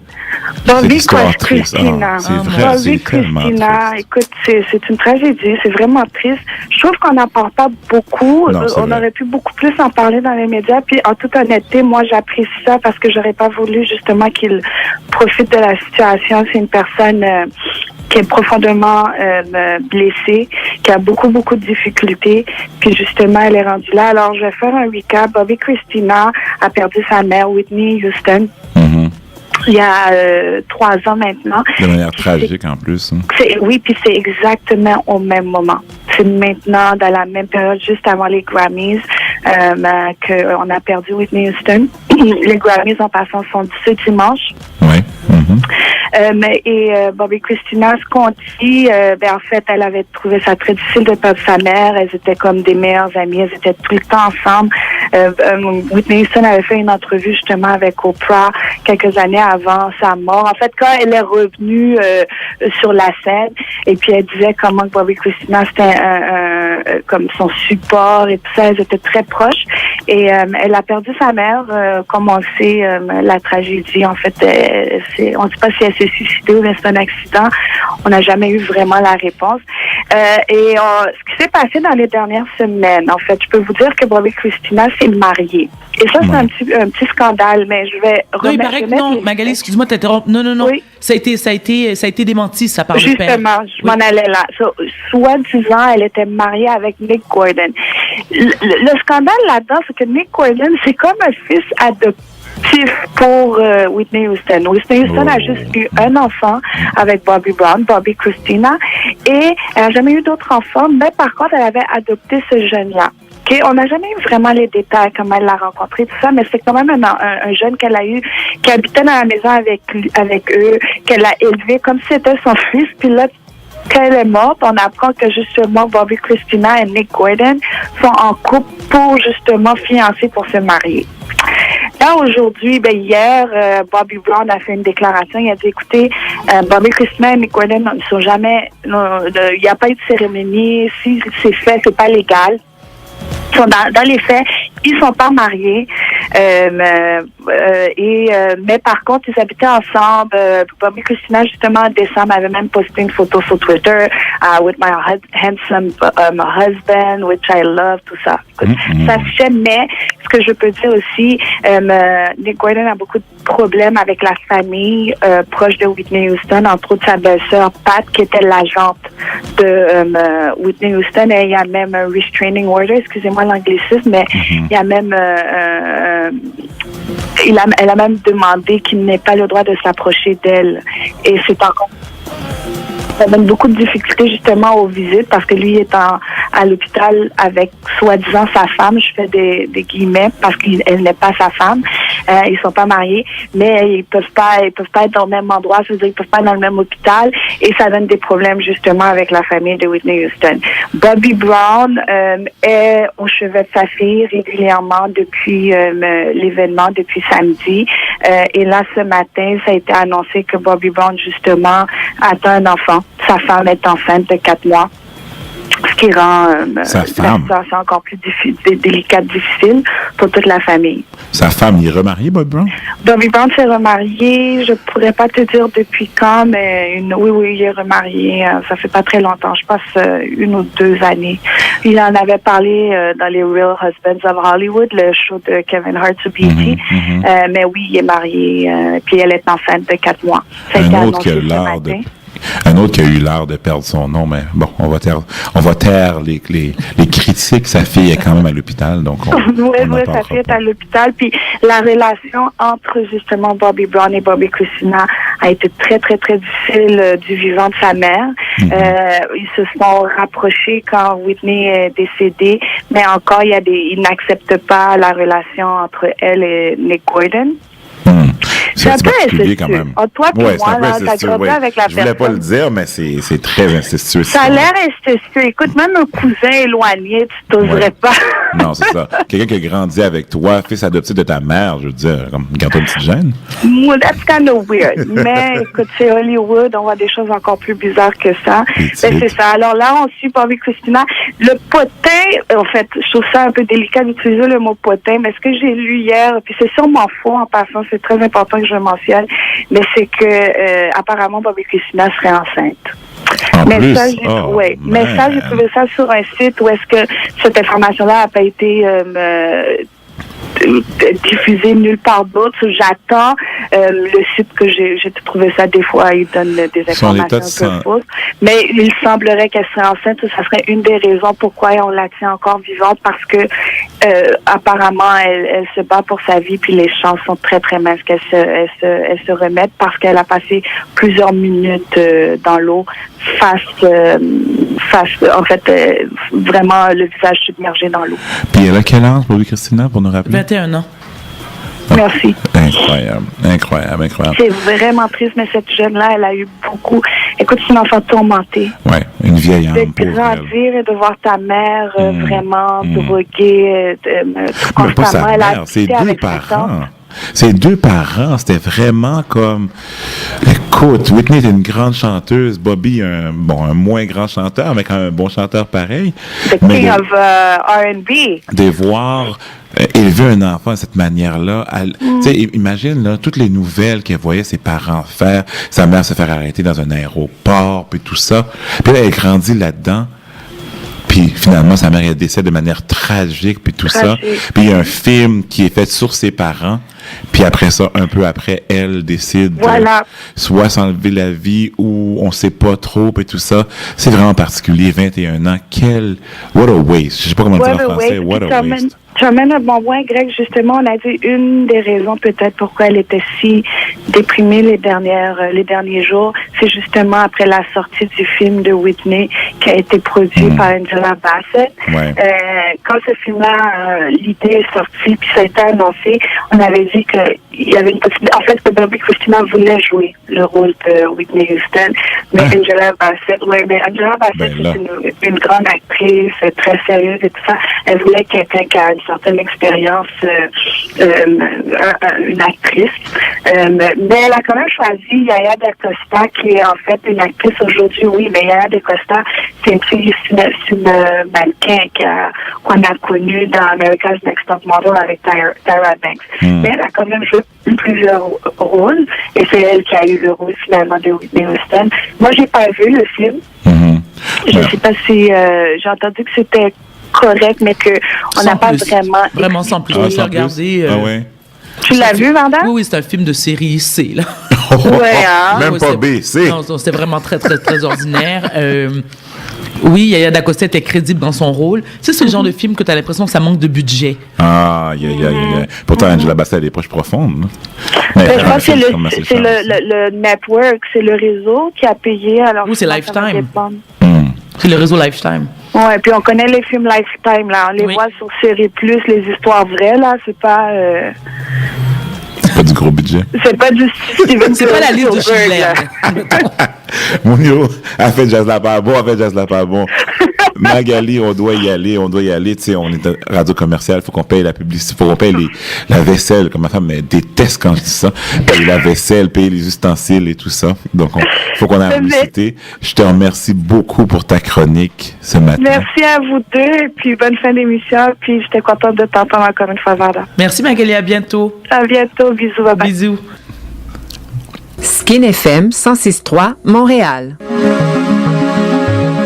Bobby Christina. C'est vrai, c'est tellement Christina, triste. écoute, c'est une tragédie, c'est vraiment triste. Je trouve qu'on n'en parle pas beaucoup. Non, on vrai. aurait pu beaucoup plus en parler dans les médias. Puis, en toute honnêteté, moi, j'apprécie ça parce que j'aurais pas voulu justement qu'il profite de la situation. C'est une personne qui est profondément blessée, qui a beaucoup de difficultés. Puis justement, elle est rendue là. Alors, je vais faire un recap. Bobby Christina a perdu sa mère, Whitney Houston. Il y a 3 ans maintenant. De manière tragique en plus. Hein. Oui, puis c'est exactement au même moment. C'est maintenant, dans la même période, juste avant les Grammys, qu'on a perdu Whitney Houston. Les Grammys ont passé son dimanche. Oui. Bobby Christina, ce qu'on dit, en fait, elle avait trouvé ça très difficile de perdre sa mère. Elles étaient comme des meilleures amies. Elles étaient tout le temps ensemble. Whitney Houston avait fait une entrevue justement avec Oprah quelques années avant sa mort. En fait, quand elle est revenue sur la scène, et puis elle disait comment Bobby Christina, c'était comme son support et tout ça. Elles étaient très proches. Et elle a perdu sa mère, comme on sait, la tragédie. En fait, on ne sait pas si elle s'est suicidée ou si c'est un accident. On n'a jamais eu vraiment la réponse. Ce qui s'est passé dans les dernières semaines, en fait, je peux vous dire que Bobby Christina s'est mariée. Et ça, c'est un petit scandale, mais je vais remettre... il paraît que non, Magali, excuse-moi de t'interrompre. Non. Oui. Ça a été démenti, ça, par le père. Justement, je m'en allais là. Soi-disant, elle était mariée avec Nick Gordon. Le scandale là-dedans, c'est que Nick Gordon, c'est comme un fils adoptif pour Whitney Houston. Whitney Houston a juste eu un enfant avec Bobby Brown, Bobby Christina, et elle n'a jamais eu d'autres enfants, mais par contre, elle avait adopté ce jeune-là. Okay, on n'a jamais eu vraiment les détails, comment elle l'a rencontré, tout ça, mais c'est quand même un jeune qu'elle a eu, qui habitait dans la maison avec eux, qu'elle a élevé comme si c'était son fils, puis là, quand elle est morte, on apprend que justement Bobby Christina et Nick Gordon sont en couple pour justement fiancer pour se marier. Là, aujourd'hui, hier, Bobby Brown a fait une déclaration. Il a dit, écoutez, Bobby Christina et Nick Gordon ne sont jamais... Il n'y a pas eu de cérémonie. Si c'est fait, c'est pas légal. Dans les faits, ils sont pas mariés, mais par contre, ils habitaient ensemble. Bobby Christina, justement, en décembre, avait même posté une photo sur Twitter with my handsome husband, which I love, tout ça. Ça se fait, mais ce que je peux dire aussi, Nick Gordon a beaucoup de problèmes avec la famille proche de Whitney Houston, entre autres sa belle-sœur Pat, qui était l'agente de Whitney Houston, et il y a même un restraining order, excusez-moi l'anglicisme, mais il y a même elle a même demandé qu'il n'ait pas le droit de s'approcher d'elle, et c'est encore... Ça donne beaucoup de difficultés justement aux visites parce que lui est à l'hôpital avec soi-disant sa femme. Je fais des guillemets parce qu'elle n'est pas sa femme. Ils sont pas mariés, mais ils peuvent pas être dans le même endroit. C'est-à-dire qu'ils peuvent pas être dans le même hôpital et ça donne des problèmes justement avec la famille de Whitney Houston. Bobby Brown est au chevet de sa fille régulièrement depuis l'événement, depuis samedi. Et là, ce matin, ça a été annoncé que Bobby Brown justement attend un enfant. Sa femme est enceinte de 4 mois, ce qui rend la situation encore plus délicate, difficile pour toute la famille. Sa femme, il est remarié, Bobby Brown? Bobby Brown s'est remarié, je pourrais pas te dire depuis quand, mais oui, il est remarié. Ça fait pas très longtemps, je pense 1 ou 2 années. Il en avait parlé dans les Real Husbands of Hollywood, le show de Kevin Hart sur BET. Mais oui, il est marié, puis elle est enceinte de 4 mois. Ça a été annoncé ce matin. un autre qui a eu l'art de perdre son nom, mais bon, on va taire les critiques. Sa fille est quand même à l'hôpital, donc oui, sa fille est à l'hôpital. Puis la relation entre justement Bobby Brown et Bobby Christina a été très, très, très difficile du vivant de sa mère. Ils se sont rapprochés quand Whitney est décédée, mais encore, ils n'acceptent pas la relation entre elle et Nick Gordon. C'est un peu particulier quand même. Toi et moi, là, t'as grandi avec la personne. Je voulais pas le dire, mais c'est très incestueux. Ça a l'air incestueux. Écoute, même un cousin éloigné, tu t'oserais pas. Non, c'est ça. Quelqu'un qui a grandi avec toi, fils adoptif de ta mère, je veux dire, comme, garde-toi une petite gêne. That's kind of weird. Mais écoute, c'est Hollywood, on voit des choses encore plus bizarres que ça. Mais c'est ça. Alors là, on suit Bobby Christina. Le potin, en fait, je trouve ça un peu délicat d'utiliser le mot potin, mais ce que j'ai lu hier, puis c'est sûrement faux en passant, c'est très important que je le mentionne, mais c'est que apparemment Bobby Christina serait enceinte. Mais ça, j'ai trouvé ça sur un site où est-ce que cette information-là n'a pas été diffusée nulle part d'autre. J'attends le site que j'ai trouvé ça des fois, il donne des informations un peu fausses. Mais il semblerait qu'elle serait enceinte. Ça serait une des raisons pourquoi on la tient encore vivante, parce que apparemment elle se bat pour sa vie, puis les chances sont très très minces qu'elle se remette, parce qu'elle a passé plusieurs minutes dans l'eau face en fait vraiment le visage submergé dans l'eau. Puis elle a quel âge, Bobby Christina, pour nous rappeler? 21 ans. Merci. Incroyable. C'est vraiment triste, mais cette jeune-là, elle a eu beaucoup... Écoute, c'est une enfant tourmentée. Oui, une vieille âme. De grandir et de voir ta mère vraiment droguée constamment. Elle a c'est deux parents. Ses deux parents, c'était vraiment comme... Écoute, Whitney était une grande chanteuse, Bobby, un moins grand chanteur, mais quand même un bon chanteur pareil. The king of R&B. De voir élever un enfant de cette manière-là. Tu sais, imagine, là, toutes les nouvelles qu'elle voyait ses parents faire, sa mère se faire arrêter dans un aéroport, puis tout ça. Puis là, elle grandit là-dedans. Puis finalement, sa mère, elle décède de manière tragique, puis tout ça. Puis il y a un film qui est fait sur ses parents. Puis après ça, un peu après, elle décide soit s'enlever la vie ou on sait pas trop, puis tout ça. C'est vraiment particulier, 21 ans. What a waste. Je sais pas comment dire en français. What a waste. Tu amènes un bon point, Greg. Justement, on a dit une des raisons peut-être pourquoi elle était si déprimée les derniers jours, c'est justement après la sortie du film de Whitney qui a été produit par Angela Bassett. Quand ce film-là, l'idée est sortie, puis ça a été annoncé, on avait dit qu'il y avait une possibilité, en fait, que Bobby Christina voulait jouer le rôle de Whitney Houston, mais Angela Bassett, c'est une grande actrice, très sérieuse et tout ça. Elle voulait quelqu'un qui a une certaine expérience, une actrice. Mais elle a quand même choisi Yaya DaCosta, qui est en fait une actrice aujourd'hui, oui, mais Yaya DaCosta, c'est une fille, c'est une mannequin qu'on a connue dans America's Next Top Model avec Tyra Banks. Mais elle a quand même joué plusieurs rôles, et c'est elle qui a eu le rôle finalement de Whitney Houston. Moi, j'ai pas vu le film. Je sais pas si j'ai entendu que c'était correct, mais qu'on n'a pas vraiment sans plus. Je l'ai regardé. Tu l'as vu, Vanda? Oui, c'est un film de série C, là. Même pas B, C. Non, c'était vraiment très, très, très ordinaire. Oui, Yaya DaCosta était crédible dans son rôle. C'est le genre de film que tu as l'impression que ça manque de budget. Pourtant, Angela Bassett, elle est proche profonde. Je crois que c'est le network, c'est le réseau qui a payé. Alors c'est Lifetime. C'est le réseau Lifetime. Ouais, puis on connaît les films Lifetime, là. On les voit sur Série Plus, les histoires vraies, là. C'est pas... C'est pas du gros budget. C'est pas du Steven. C'est pas la liste de Schindler. Mounio a fait Jazz La Pas Bon. Magali, on doit y aller. Tu sais, on est radio commerciale, faut qu'on paye la publicité, faut qu'on paye la vaisselle. Comme ma femme me déteste quand je dis ça. Payer la vaisselle, payer les ustensiles et tout ça. Donc, faut qu'on ait la publicité. Je te remercie beaucoup pour ta chronique ce matin. Merci à vous deux, puis bonne fin d'émission, puis j'étais contente de t'entendre encore une fois, Varda. Merci Magali, à bientôt. À bientôt, bisous, bye bye. Bisous. Skin FM 106.3 Montréal.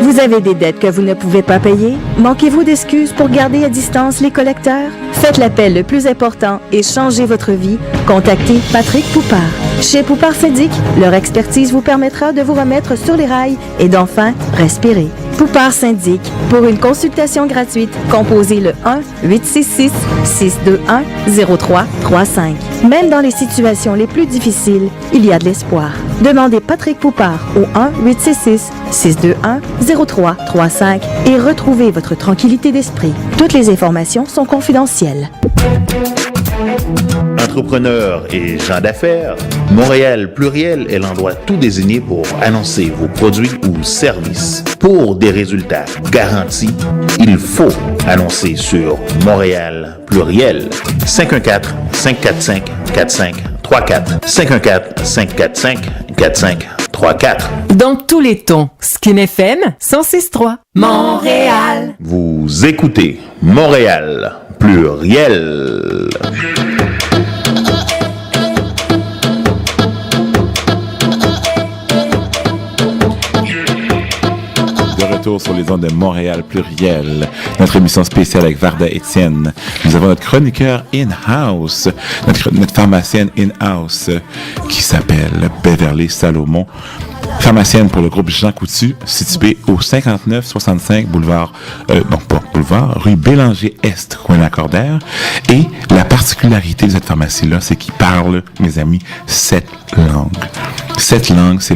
Vous avez des dettes que vous ne pouvez pas payer? Manquez-vous d'excuses pour garder à distance les collecteurs? Faites l'appel le plus important et changez votre vie. Contactez Patrick Poupard. Chez Poupard Syndic, leur expertise vous permettra de vous remettre sur les rails et d'enfin respirer. Poupard Syndic. Pour une consultation gratuite, composez le 1-866-621-0335. Même dans les situations les plus difficiles, il y a de l'espoir. Demandez Patrick Poupard au 1-866-621-0335 et retrouvez votre tranquillité d'esprit. Toutes les informations sont confidentielles. Entrepreneurs et gens d'affaires, Montréal Pluriel est l'endroit tout désigné pour annoncer vos produits ou services. Pour des résultats garantis, il faut annoncer sur Montréal Pluriel. 514-545-4534. 514-545-4534. Dans tous les tons, Skin FM 106.3, Montréal. Vous écoutez Montréal Pluriel. Retour sur les ondes de Montréal Pluriel, notre émission spéciale avec Varda Étienne. Nous avons notre chroniqueur in-house, notre pharmacienne in-house qui s'appelle Beverly Salomon. Pharmacienne pour le groupe Jean Coutu, situé au 5965 rue Bélanger-Est, coin Lacordaire. Et la particularité de cette pharmacie-là, c'est qu'il parle, mes amis, 7 langues. 7 langues, c'est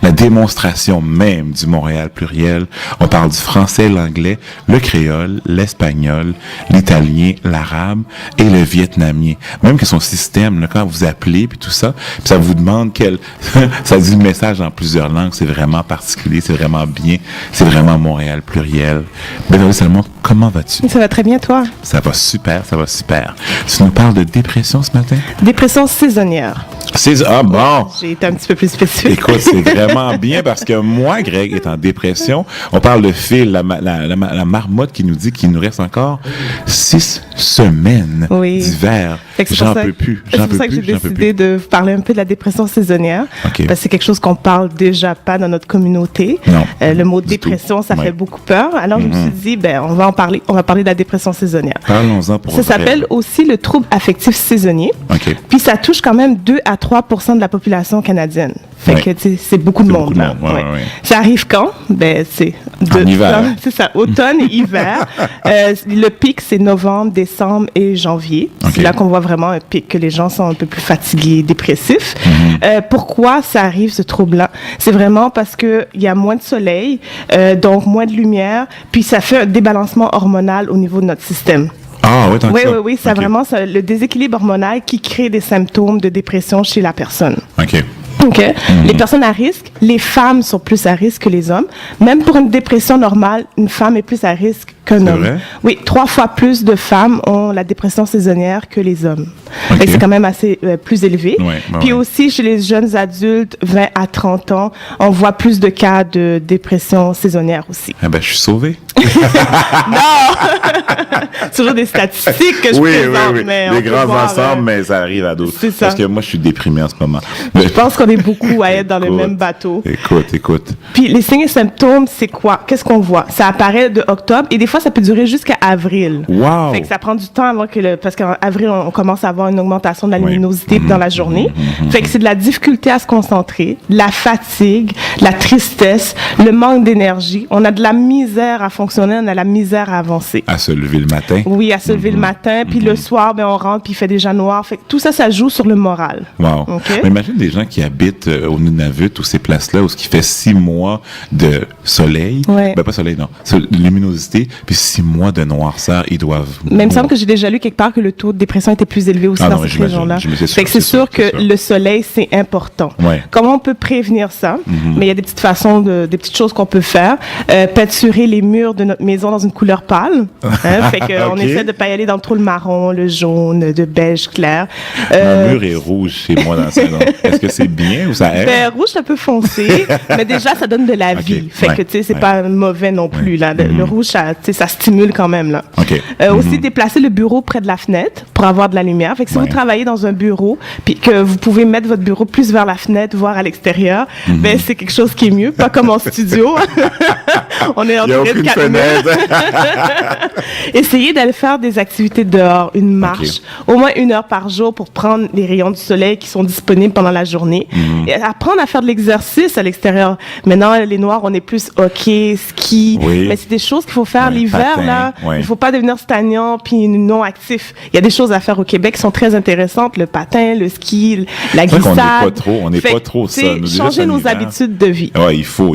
la démonstration même du Montréal Pluriel. On parle du français, l'anglais, le créole, l'espagnol, l'italien, l'arabe et le vietnamien. Même que son système, là, quand vous appelez puis tout ça, puis ça vous demande ça dit le message en plusieurs langues, c'est vraiment particulier, c'est vraiment bien, c'est vraiment Montréal Pluriel. Beverly Salomon, comment vas-tu? Ça va très bien, toi? Ça va super, ça va super. Tu nous parles de dépression ce matin? Dépression saisonnière. Ah bon! J'ai été un petit peu plus spécifique. Écoute, c'est vraiment bien parce que moi, Greg, est en dépression. On parle de Phil, la marmotte qui nous dit qu'il nous reste encore 6 semaines d'hiver. J'en peux plus. C'est pour ça que j'ai décidé de parler un peu de la dépression saisonnière. Okay. Parce que c'est quelque chose qu'on parle déjà pas dans notre communauté. Non, le mot dépression, ça fait beaucoup peur. Alors, je me suis dit, on va parler de la dépression saisonnière. Parlons-en pour ça s'appelle aussi le trouble affectif saisonnier. Okay. Puis ça touche quand même 2 à 3% de la population canadienne. Fait que c'est beaucoup de monde. Ça arrive quand? C'est en hiver. C'est ça, automne et hiver. Le pic, c'est novembre, décembre et janvier. Okay. C'est là qu'on voit vraiment un pic, que les gens sont un peu plus fatigués, dépressifs. Pourquoi ça arrive, ce trouble-là? C'est vraiment parce qu'il y a moins de soleil, donc moins de lumière, puis ça fait un débalancement hormonal au niveau de notre système. Ah, oui, oui, c'est vraiment le déséquilibre hormonal qui crée des symptômes de dépression chez la personne. OK. Les personnes à risque, les femmes sont plus à risque que les hommes. Même pour une dépression normale, une femme est plus à risque qu'un homme. Vrai? Oui, 3 fois plus de femmes ont la dépression saisonnière que les hommes. C'est quand même assez plus élevé. Puis aussi, chez les jeunes adultes, 20 à 30 ans, on voit plus de cas de dépression saisonnière aussi. Eh ben, je suis sauvé. Non! C'est toujours des statistiques que je présente. Oui. Mais des grands ensembles, mais ça arrive à d'autres. C'est ça. Parce que moi, je suis déprimé en ce moment. Je pense qu'on est beaucoup à être dans le même bateau. Écoute. Puis les signes et symptômes, c'est quoi? Qu'est-ce qu'on voit? Ça apparaît de octobre et des fois, ça peut durer jusqu'à avril. Wow! Fait que ça prend du temps avant parce qu'en avril, on commence à avoir une augmentation de la luminosité dans la journée. Fait que c'est de la difficulté à se concentrer, la fatigue, la tristesse, le manque d'énergie. On a de la misère à fonctionner, on a de la misère à avancer. À se lever le matin? Oui, à se lever le matin. Puis le soir, on rentre, puis il fait déjà noir. Fait que tout ça, ça joue sur le moral. Wow! Mais imagine des gens qui habitent au Nunavut ou ces places-là où ce qui fait 6 mois de soleil. Pas soleil, non. Luminosité, puis 6 mois de noirceur, ils doivent... Mais il me semble que j'ai déjà lu quelque part que le taux de dépression était plus élevé aussi dans cette région-là. Fait que c'est sûr que le soleil, c'est important. Comment on peut prévenir ça? Mais il y a des petites façons, des petites choses qu'on peut faire. Peinturer les murs de notre maison dans une couleur pâle. Fait qu'on essaie de pas y aller dans trop le marron, le jaune, de beige clair. Mon mur est rouge chez moi dans le salon. Est-ce que c'est bien ou ça aide? Ben, rouge, c'est un peu foncé, mais déjà, ça donne de la vie. Fait que, tu sais, c'est pas mauvais non plus, là. Le rouge, ça, tu sais, ça stimule quand même, là. Aussi, déplacer le bureau près de la fenêtre pour avoir de la lumière. Fait que si vous travaillez dans un bureau, puis que vous pouvez mettre votre bureau plus vers la fenêtre, voir à l'extérieur, ben, c'est quelque chose qui est mieux. Pas comme en studio. On est en train de 4 mètres. Essayez d'aller faire des activités dehors, une marche, au moins 1 heure par jour pour prendre les rayons du soleil qui sont disponibles pendant la journée. Et apprendre à faire de l'exercice à l'extérieur. Maintenant, les Noirs, on est plus hockey, ski, mais c'est des choses qu'il faut faire l'hiver, là. Il faut pas devenir stagnant puis non actif. Il y a des choses à faire au Québec qui sont très intéressantes, le patin, le ski, la glissade. On n'est pas trop ça. Changer nos habitudes de vie. Ouais, il faut.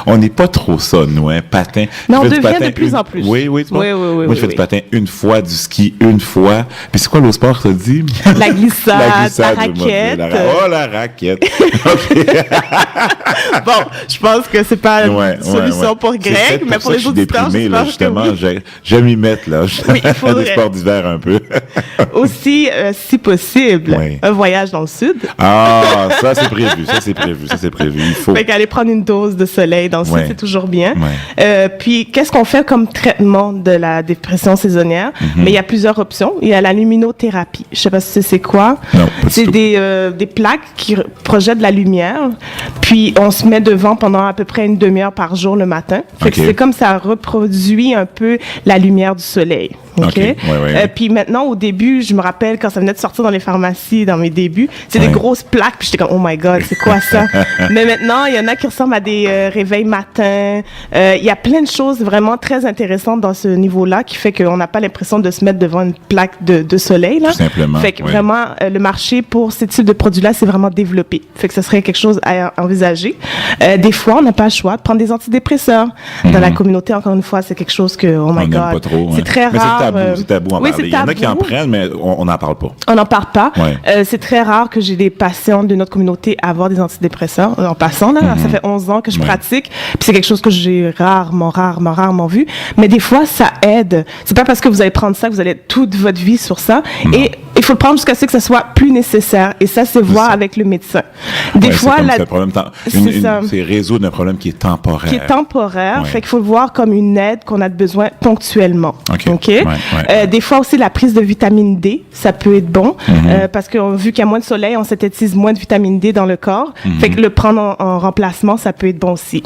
On n'est pas trop ça, nous, hein. Patin. Mais on devient de plus en plus. Oui. Moi, je fais du patin une fois, du ski une fois. Puis c'est quoi l'autre sport, t'as dit? La glissade, la raquette. La raquette. Bon, je pense que c'est pas une solution pour Greg, mais pour les auditeurs, je suis déprimé, là, justement. J'aime m'y mettre, là. Oui, il faudrait. Des sports d'hiver un peu. Aussi, si possible, un voyage dans le sud. Ah, ça c'est prévu. Il faut. Fait qu'aller prendre une dose de soleil dans le sud, c'est toujours bien. Puis, qu'est-ce qu'on fait comme traitement de la dépression saisonnière? Mais il y a plusieurs options. Il y a la luminothérapie. Je sais pas si c'est quoi. Non, c'est des plaques qui projettent de la lumière. Puis, on se met devant pendant à peu près une demi-heure par jour le matin. Fait que c'est comme ça reproduit un peu la lumière du soleil. Puis maintenant, au début, je me rappelle quand ça venait de sortir dans les pharmacies, dans mes débuts, c'est des grosses plaques, puis j'étais comme, oh my God, c'est quoi ça? Mais maintenant, il y en a qui ressemblent à des réveils matins. Il y a plein de choses vraiment très intéressantes dans ce niveau-là qui fait qu'on n'a pas l'impression de se mettre devant une plaque de soleil, là. Tout simplement. Fait que vraiment, le marché pour ces types de produits-là, c'est vraiment développé. Fait que ce serait quelque chose à envisager. Des fois, on n'a pas le choix de prendre des antidépresseurs. Dans la communauté, encore une fois, c'est quelque chose que, oh my God, pas trop, c'est très rare. C'est tabou en parler. Il y en a qui en prennent, mais on n'en parle pas. On n'en parle pas. C'est très rare que j'ai des patients de notre communauté avoir des antidépresseurs. En passant, là, ça fait 11 ans que je pratique. Puis c'est quelque chose que j'ai rarement vu. Mais des fois, ça aide. C'est pas parce que vous allez prendre ça que vous allez être toute votre vie sur ça. Et il faut le prendre jusqu'à ce que ça soit plus nécessaire. Et ça, c'est voir avec le médecin. Des fois, c'est résoudre un problème qui est temporaire. Fait qu'il faut le voir comme une aide qu'on a besoin ponctuellement. Des fois aussi, la prise de vitamine D, ça peut être bon. Parce que vu qu'il y a moins de soleil, on synthétise moins de vitamine D dans le corps. Fait que le prendre en remplacement, ça peut être bon aussi.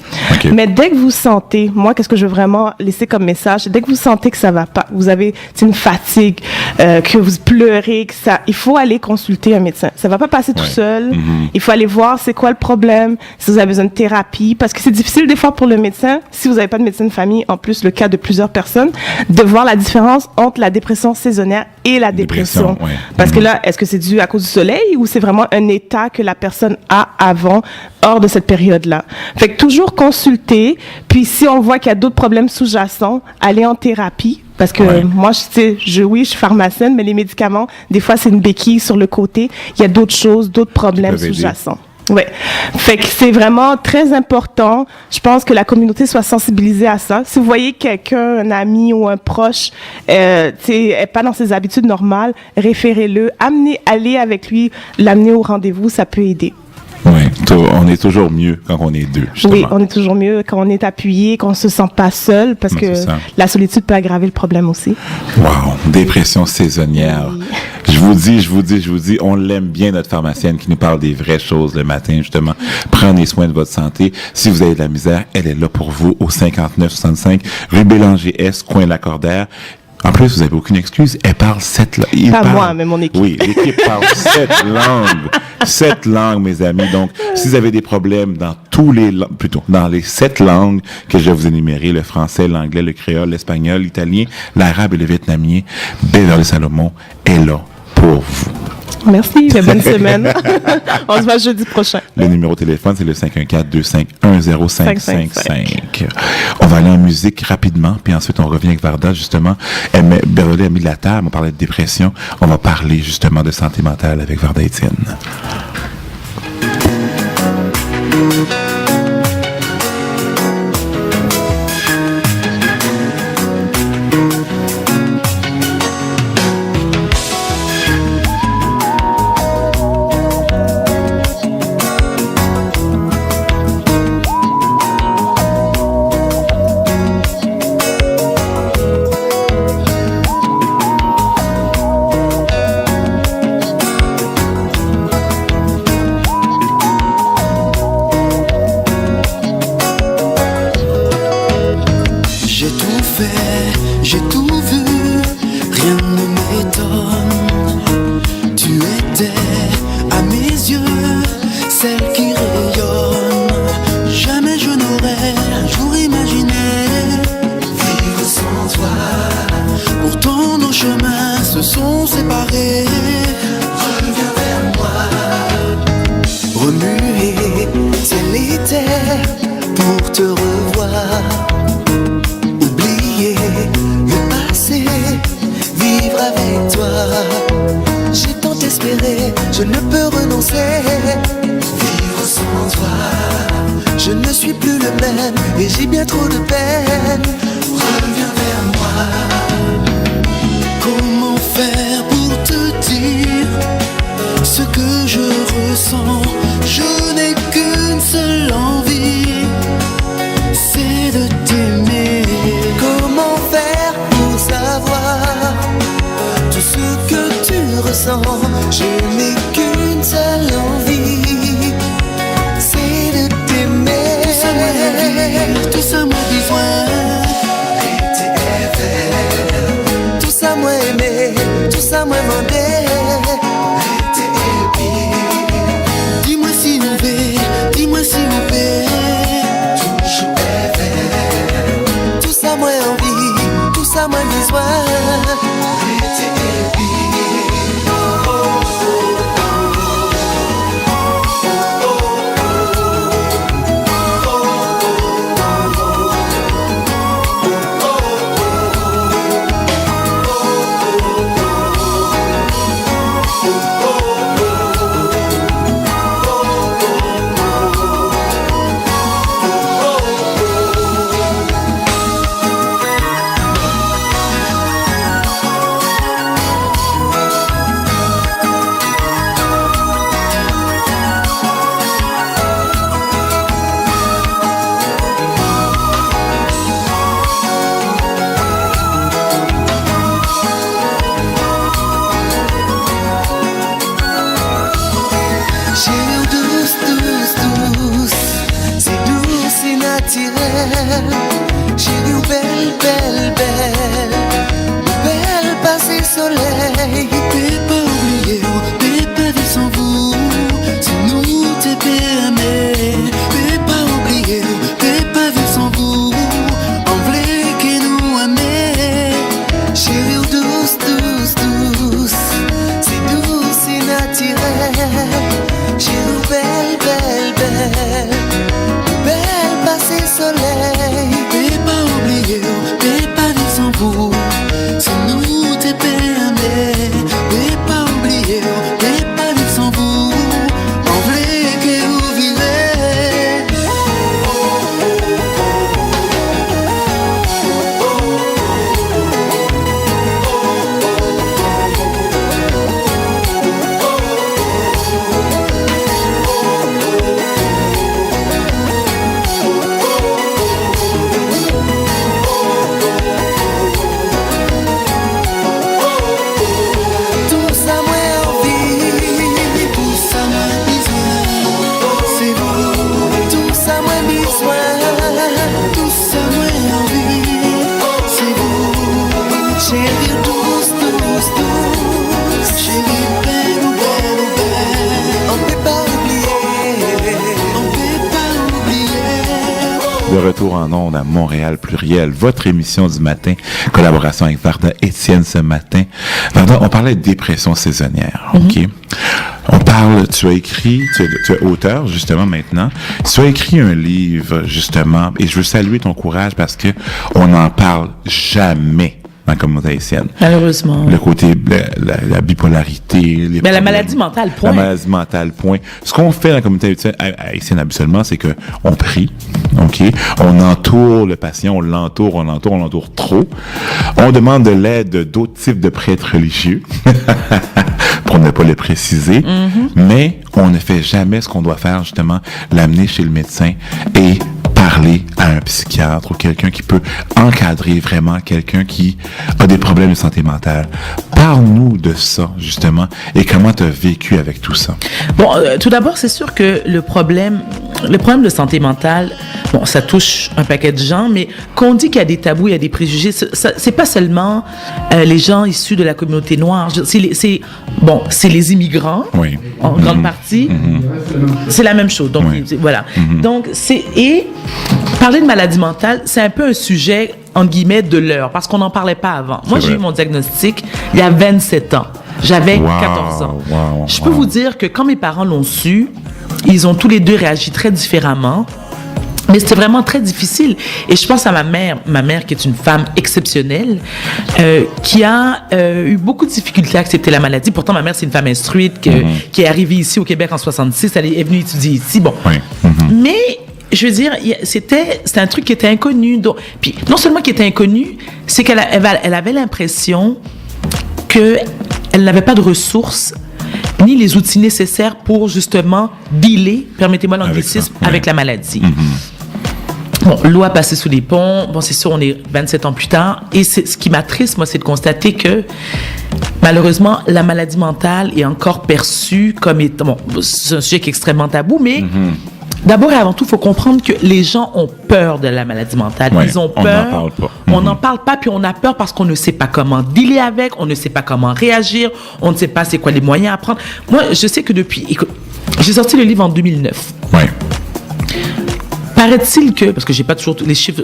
Mais dès que vous sentez, moi, qu'est-ce que je veux vraiment laisser comme message, dès que vous sentez que ça va pas, vous avez une fatigue, que vous pleurez, il faut aller consulter un médecin. Ça va pas passer tout seul. Il faut aller voir c'est quoi le problème, si vous avez besoin de thérapie, parce que c'est difficile des fois pour le médecin, si vous n'avez pas de médecin de famille, en plus le cas de plusieurs personnes, de voir la différence entre la dépression saisonnière et la dépression. Parce que là, est-ce que c'est dû à cause du soleil ou c'est vraiment un état que la personne a avant, hors de cette période-là? Fait que toujours consulter, puis si on voit qu'il y a d'autres problèmes sous-jacents, aller en thérapie. Parce que moi, je suis pharmacienne, mais les médicaments, des fois, c'est une béquille sur le côté. Il y a d'autres choses, d'autres problèmes sous-jacents. Fait que c'est vraiment très important. Je pense que la communauté soit sensibilisée à ça. Si vous voyez quelqu'un, un ami ou un proche, est pas dans ses habitudes normales, référez-le, allez avec lui, l'amener au rendez-vous, ça peut aider. On est toujours mieux quand on est deux, justement. Oui, on est toujours mieux quand on est appuyé, qu'on se sent pas seul, parce que la solitude peut aggraver le problème aussi. Wow, dépression saisonnière. Je vous dis, on l'aime bien, notre pharmacienne qui nous parle des vraies choses le matin, justement. Prenez soin de votre santé. Si vous avez de la misère, elle est là pour vous au 5965 rue Bélanger-Est, coin Lacordaire. En plus, vous n'avez aucune excuse. Elle parle 7 langues. Moi, mais mon équipe. Oui, l'équipe parle 7 langues. 7 langues, mes amis. Donc, si vous avez des problèmes dans dans les 7 langues que je vais vous énumérer, le français, l'anglais, le créole, l'espagnol, l'italien, l'arabe et le vietnamien, Beverly Salomon est là pour vous. Merci, bonne semaine. On se voit jeudi prochain. Le numéro de téléphone, c'est le 514-251-0555. On va aller en musique rapidement, puis ensuite on revient avec Varda, justement. Beverly a mis de la table, on parlait de dépression. On va parler justement de santé mentale avec Varda Etienne. revoir. Oublier le passé, vivre avec toi. J'ai tant espéré, je ne peux renoncer. Vivre sans toi, je ne suis plus le même et j'ai bien trop de peine. Reviens vers moi. Comment faire pour te dire ce que je ressens? Je n'ai qu'une seule envie, c'est de t'aimer. Comment faire pour savoir tout ce que tu ressens? Je n'ai qu'une seule envie, c'est de t'aimer. Tout ça moi besoin, tout ça moi aimer, tout ça moi demander. Dis-moi si vous plaît, dis-moi si vous plaît. Toujours tout ça moi envie, tout ça moi besoin. J'ai eu belle, belle, belle, belle passé soleil. T'es pas oublié, t'es pas vu sans vous. C'est nous, t'es PME. T'es pas oublié, t'es pas vu sans vous. On voulait que nous aimer. J'ai eu douce, douce, douce. C'est douce, c'est naturel. J'ai eu belle, belle, belle, belle passé soleil. T'es pas oublié, t'es pas vu sans vous. C'est nous, t'es PME. T'es pas oublié, t'es pas vu sans vous. On voulait que vous vivez. De retour en ondes à Montréal Pluriel, votre émission du matin, collaboration avec Varda Étienne ce matin. Varda, on parlait de dépression saisonnière, OK? On parle, tu as écrit, tu es auteur justement maintenant, tu as écrit un livre justement, et je veux saluer ton courage parce que on n'en parle jamais dans la communauté haïtienne. Malheureusement. Le côté, la bipolarité, mais la maladie mentale, point. La maladie mentale, point. Ce qu'on fait dans la communauté haïtienne habituellement, c'est que on prie, OK? On entoure le patient, on l'entoure trop. On demande de l'aide d'autres types de prêtres religieux, pour ne pas le préciser. Mais on ne fait jamais ce qu'on doit faire, justement, l'amener chez le médecin et parler à un psychiatre ou quelqu'un qui peut encadrer vraiment quelqu'un qui a des problèmes de santé mentale. Parle-nous de ça, justement, et comment tu as vécu avec tout ça. Bon, tout d'abord, c'est sûr que le problème de santé mentale, bon, ça touche un paquet de gens, mais quand on dit qu'il y a des tabous, il y a des préjugés, c'est pas seulement les gens issus de la communauté noire. C'est les immigrants, oui, en grande partie. C'est la même chose. Donc, voilà. Donc, et parler de maladie mentale, c'est un peu un sujet, entre guillemets, de l'heure, parce qu'on n'en parlait pas avant. Moi, j'ai eu mon diagnostic il y a 27 ans. J'avais 14 ans. Je peux vous dire que quand mes parents l'ont su, ils ont tous les deux réagi très différemment. Mais c'était vraiment très difficile. Et je pense à ma mère qui est une femme exceptionnelle, qui a eu beaucoup de difficultés à accepter la maladie. Pourtant, ma mère, c'est une femme instruite qui est arrivée ici au Québec en 66. Elle est venue étudier ici. Bon. Mais, je veux dire, c'était un truc qui était inconnu. Donc, puis, non seulement qui était inconnu, c'est qu'elle avait l'impression qu'elle n'avait pas de ressources ni les outils nécessaires pour, justement, dealer, permettez-moi l'anglicisme, avec la maladie. Bon, l'eau a passé sous les ponts. Bon, c'est sûr, on est 27 ans plus tard. Et ce qui m'attriste, moi, c'est de constater que, malheureusement, la maladie mentale est encore perçue comme étant... Bon, c'est un sujet qui est extrêmement tabou, mais d'abord et avant tout, il faut comprendre que les gens ont peur de la maladie mentale. Ils ont peur. On n'en parle pas. On n'en parle pas, puis on a peur parce qu'on ne sait pas comment dealer avec, on ne sait pas comment réagir, on ne sait pas c'est quoi les moyens à prendre. Moi, je sais que depuis... Écoute, j'ai sorti le livre en 2009. Paraît-il que, parce que j'ai pas toujours les chiffres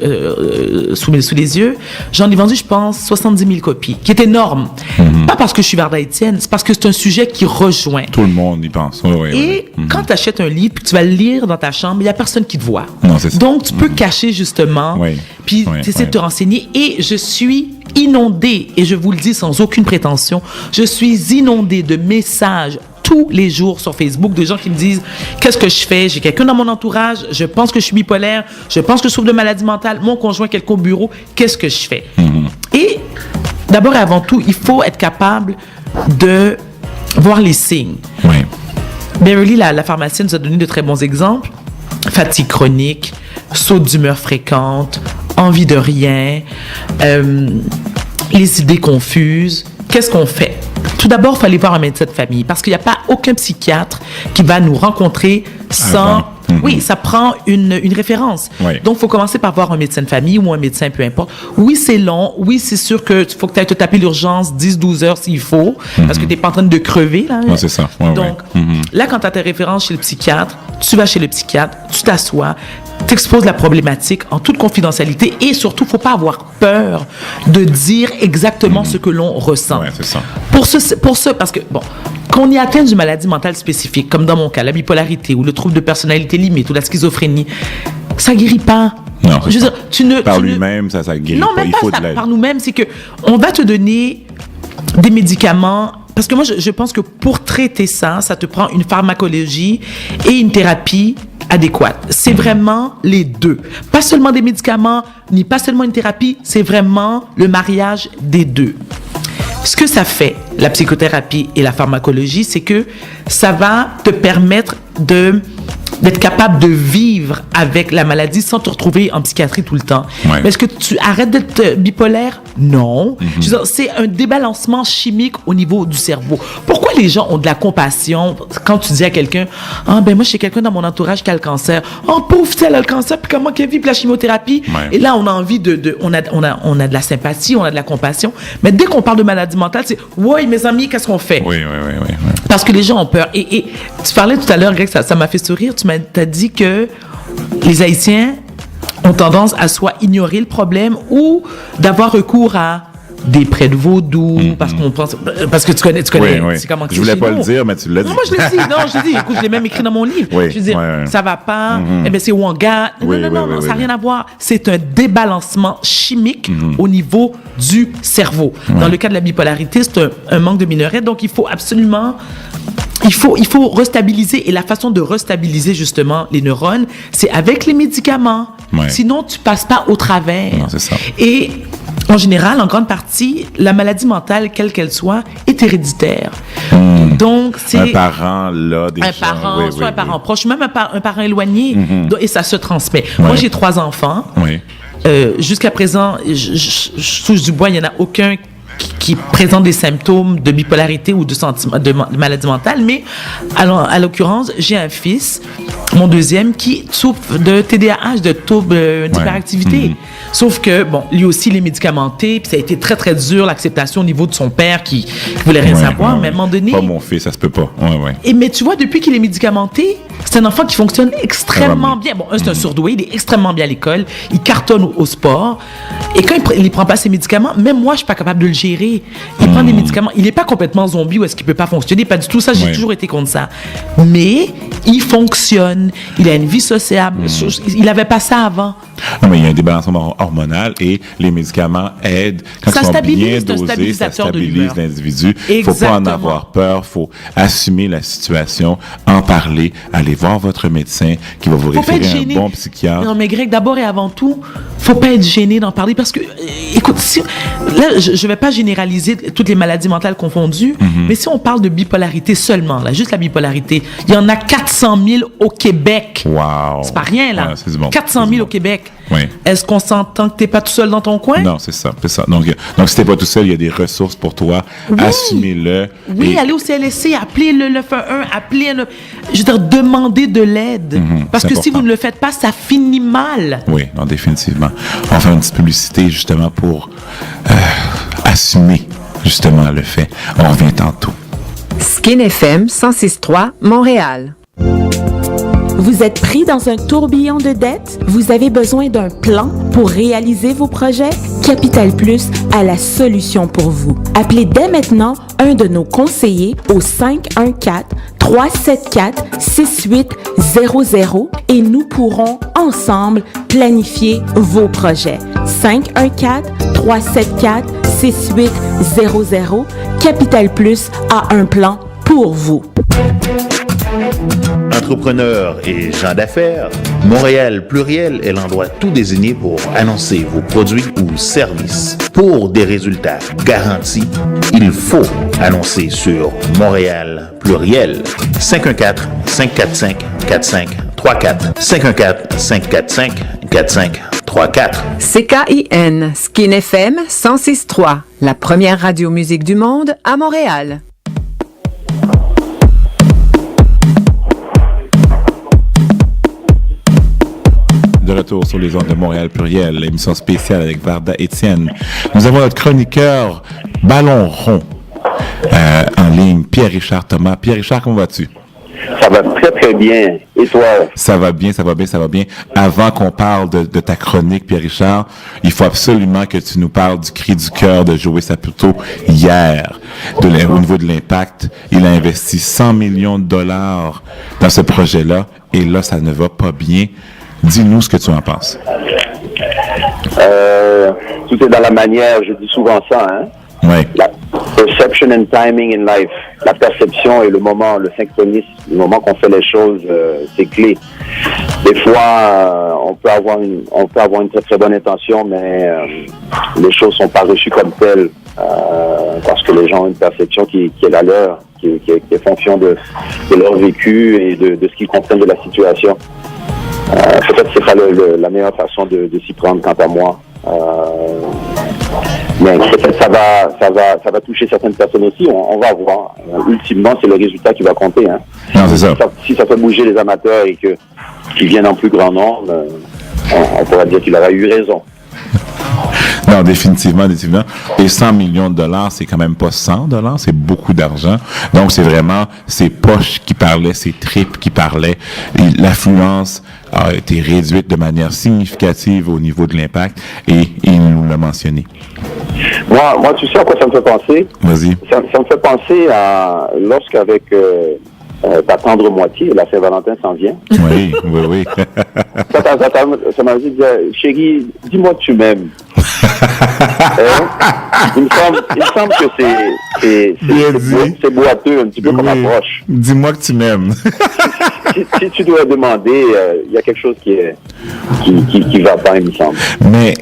sous les yeux, j'en ai vendu, je pense, 70 000 copies, qui est énorme. Pas parce que je suis Varda Étienne, c'est parce que c'est un sujet qui rejoint. Tout le monde y pense. Et quand tu achètes un livre, puis tu vas le lire dans ta chambre, il n'y a personne qui te voit. Non, c'est ça. Donc, tu peux cacher, justement, puis tu essaies de te renseigner. Et je suis inondée, et je vous le dis sans aucune prétention, je suis inondée de messages tous les jours sur Facebook de gens qui me disent qu'est-ce que je fais, j'ai quelqu'un dans mon entourage, je pense que je suis bipolaire, je pense que je souffre de maladie mentale, mon conjoint est quelqu'un au bureau, qu'est-ce que je fais? Et d'abord et avant tout, il faut être capable de voir les signes. Beverly, la pharmacienne, nous a donné de très bons exemples. Fatigue chronique, sautes d'humeur fréquentes, envie de rien, les idées confuses. Qu'est-ce qu'on fait? Tout d'abord, il faut aller voir un médecin de famille parce qu'il n'y a pas aucun psychiatre qui va nous rencontrer sans... Oui, ça prend une référence. Donc, il faut commencer par voir un médecin de famille ou un médecin, peu importe. Oui, c'est long. Oui, c'est sûr qu'il faut que tu ailles te taper l'urgence 10-12 heures s'il faut parce que tu n'es pas en train de crever. Là. C'est ça. Donc, là, quand tu as tes références chez le psychiatre, tu vas chez le psychiatre, tu t'assois, t'exposes la problématique en toute confidentialité et surtout, il ne faut pas avoir peur de dire exactement ce que l'on ressent. C'est ça. Pour ce, parce que, bon, qu'on y atteint d'une maladie mentale spécifique, comme dans mon cas, la bipolarité ou le trouble de personnalité limite ou la schizophrénie, ça guérit pas. Non, je veux dire, par lui-même, ça guérit non, pas. Même Il faut pas de l'aide. par nous-mêmes, c'est que on va te donner des médicaments. Parce que moi, je pense que pour traiter ça te prend une pharmacologie et une thérapie adéquate. C'est vraiment les deux. Pas seulement des médicaments, ni pas seulement une thérapie, c'est vraiment le mariage des deux. Ce que ça fait, la psychothérapie et la pharmacologie, c'est que ça va te permettre d'être capable de vivre avec la maladie sans te retrouver en psychiatrie tout le temps. Mais est-ce que tu arrêtes d'être bipolaire? Non. Je veux dire, c'est un débalancement chimique au niveau du cerveau. Pourquoi les gens ont de la compassion quand tu dis à quelqu'un « Ah, ben moi, j'ai quelqu'un dans mon entourage qui a le cancer. Oh, pauvre, elle a le cancer, puis comment qu'elle vit, puis la chimiothérapie. » Et là, on a envie on a de la sympathie, on a de la compassion. Mais dès qu'on parle de maladie mentale, c'est « Ouais, mes amis, qu'est-ce qu'on fait? » Parce que les gens ont peur. Et tu parlais tout à l'heure, Greg, ça m'a fait sourire. Tu m'as dit que les Haïtiens ont tendance à soit ignorer le problème ou d'avoir recours à des prêts de vaudou parce que tu connais c'est comment je voulais pas le dire mais tu l'as dit. Non, moi je l'ai dit. Non, je dis écoute, je l'ai même écrit dans mon livre. Je veux dire ça va pas, eh ben c'est Wanga. Non, ça n'a rien à voir. C'est un débalancement chimique au niveau du cerveau. Dans le cas de la bipolarité, c'est un manque de minerais, donc il faut absolument il faut restabiliser, et la façon de restabiliser justement les neurones, c'est avec les médicaments. Sinon, tu passes pas au travers. Non, c'est ça. Et en général, en grande partie, la maladie mentale, quelle qu'elle soit, est héréditaire. Donc, c'est... Un parent, là, déjà. Un parent, soit un parent proche, même un parent éloigné, et ça se transmet. Moi, j'ai 3 enfants. Jusqu'à présent, je touche du bois, il n'y en a aucun qui présente des symptômes de bipolarité ou de maladie mentale, mais à l'occurrence, j'ai un fils, mon deuxième, qui souffre de TDAH, de trouble d'hyperactivité. Sauf que, bon, lui aussi, il est médicamenté, puis ça a été très, très dur, l'acceptation au niveau de son père qui voulait rien savoir, mais à un moment donné... Pas mon fils, ça se peut pas. Mais tu vois, depuis qu'il est médicamenté, c'est un enfant qui fonctionne extrêmement bien. Bon, c'est un surdoué, il est extrêmement bien à l'école, il cartonne au sport, et quand il ne prend pas ses médicaments, même moi, je suis pas capable de le gérer. Il prend des médicaments, il n'est pas complètement zombie ou est-ce qu'il peut pas fonctionner, pas du tout, ça, j'ai toujours été contre ça. Mais il fonctionne. jeune, il a une vie sociable. Il n'avait pas ça avant. Non, mais il y a un débalancement hormonal et les médicaments aident. Quand ils sont bien dosés, ça stabilise l'individu. Il ne faut pas en avoir peur. Il faut assumer la situation, en parler, aller voir votre médecin qui va vous référer à un bon psychiatre. Non, mais Greg, d'abord et avant tout, faut pas être gêné d'en parler parce que, écoute, là, je vais pas généraliser toutes les maladies mentales confondues, mais si on parle de bipolarité seulement, là, juste la bipolarité, il y en a 400 000 au Québec. Wow. C'est pas rien, là. Ouais, c'est du bon. 400 000 au Québec. Oui. Est-ce qu'on s'entend que t'es pas tout seul dans ton coin? Non, c'est ça. Donc si t'es pas tout seul, il y a des ressources pour toi. Oui. Assumez-le. Oui, allez au CLSC, appelez le 911, appelez je veux dire, demandez de l'aide. Parce que important. Si vous ne le faites pas, ça finit mal. Oui, non, définitivement. On va faire une petite publicité justement pour assumer justement le fait. On revient tantôt. Skin FM 106.3 Montréal. Vous êtes pris dans un tourbillon de dettes? Vous avez besoin d'un plan pour réaliser vos projets? Capital Plus a la solution pour vous. Appelez dès maintenant un de nos conseillers au 514-374-6800 et nous pourrons ensemble planifier vos projets. 514-374-6800. Capital Plus a un plan pour vous. Entrepreneurs et gens d'affaires, Montréal Pluriel est l'endroit tout désigné pour annoncer vos produits ou services. Pour des résultats garantis, il faut annoncer sur Montréal Pluriel. 514-545-4534. 514-545-4534. CKIN, Skin FM 106.3, la première radio musique du monde à Montréal. De retour sur les ondes de Montréal Pluriel, l'émission spéciale avec Varda Étienne. Nous avons notre chroniqueur Ballon Rond en ligne, Pierre-Richard Thomas. Pierre-Richard, comment vas-tu? Ça va très, très bien. Et toi? Ça va bien. Avant qu'on parle de ta chronique, Pierre-Richard, il faut absolument que tu nous parles du cri du cœur de Joey Saputo hier. Au niveau de l'impact, il a investi 100 millions de dollars dans ce projet-là. Et là, ça ne va pas bien. Dis-nous ce que tu en penses. Tout est dans la manière, je dis souvent ça, hein? Oui. La perception and timing in life. La perception et le moment, le synchronisme, le moment qu'on fait les choses, c'est clé. Des fois, on peut avoir une très très bonne intention, mais les choses sont pas reçues comme telles parce que les gens ont une perception qui est la leur, qui est fonction de leur vécu et de ce qu'ils comprennent de la situation. Peut-être que c'est pas la meilleure façon de s'y prendre quant à moi. Mais peut-être ça va toucher certaines personnes aussi. On va voir. Ultimement, c'est le résultat qui va compter. Hein. Non, c'est ça. Si ça fait bouger les amateurs et qu'ils viennent en plus grand nombre, on pourra dire qu'il aura eu raison. Non, définitivement. Et 100 millions de dollars, c'est quand même pas 100 dollars, c'est beaucoup d'argent. Donc, c'est vraiment ses poches qui parlaient, ses tripes qui parlaient. Et l'affluence a été réduite de manière significative au niveau de l'impact et il nous l'a mentionné. Moi, tu sais à quoi ça me fait penser? Vas-y. Ça me fait penser à lorsqu'avec ta tendre moitié, la Saint-Valentin s'en vient. Oui. Ça m'a dit, chérie, dis-moi que tu m'aimes. Il me semble que c'est boiteux, un petit peu comme approche. Dis-moi que tu m'aimes. si tu dois demander, il y a quelque chose qui va pas, il me semble. Mais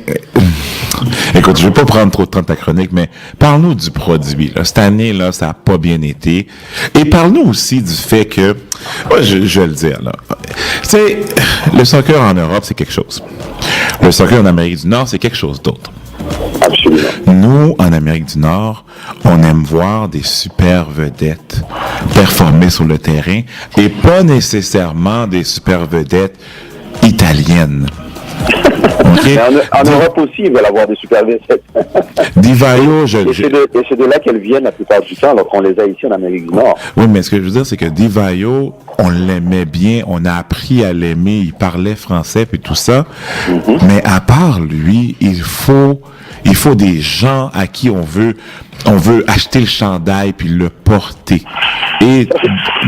écoute, je ne vais pas prendre trop de temps de ta chronique, mais parle-nous du produit. Là. Cette année, là, ça n'a pas bien été. Et parle-nous aussi du fait que, moi, je vais le dire, là. Tu sais, le soccer en Europe, c'est quelque chose. Le soccer en Amérique du Nord, c'est quelque chose d'autre. Absolument. Nous, en Amérique du Nord, on aime voir des super vedettes performer sur le terrain et pas nécessairement des super vedettes italiennes. Okay. En Europe aussi, ils veulent avoir des super vedettes. Di-Vaio, c'est de là qu'elles viennent la plupart du temps, alors qu'on les a ici en Amérique du Nord. Oui, mais ce que je veux dire, c'est que Di-Vaio on l'aimait bien, on a appris à l'aimer, il parlait français puis tout ça. Mais à part lui, il faut des gens à qui on veut acheter le chandail puis le porter. Et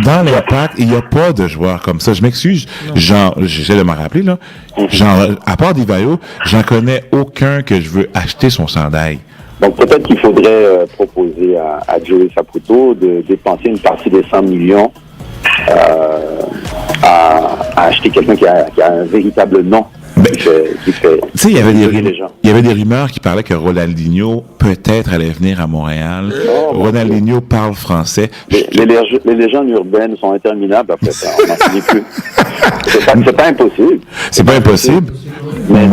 dans l'Impact, il n'y a pas de joueurs comme ça. Je m'excuse, j'essaie de me rappeler, là. À part Divayo, j'en connais aucun que je veux acheter son chandail. Donc peut-être qu'il faudrait proposer à Joey Saputo de dépenser une partie des 100 millions à acheter quelqu'un qui a un véritable nom. Tu sais, il y avait des rumeurs qui parlaient que Ronaldinho peut-être allait venir à Montréal. Ronaldinho parle français. Les légendes urbaines sont interminables après ça. On n'en finit plus. C'est pas impossible. C'est pas impossible. Mais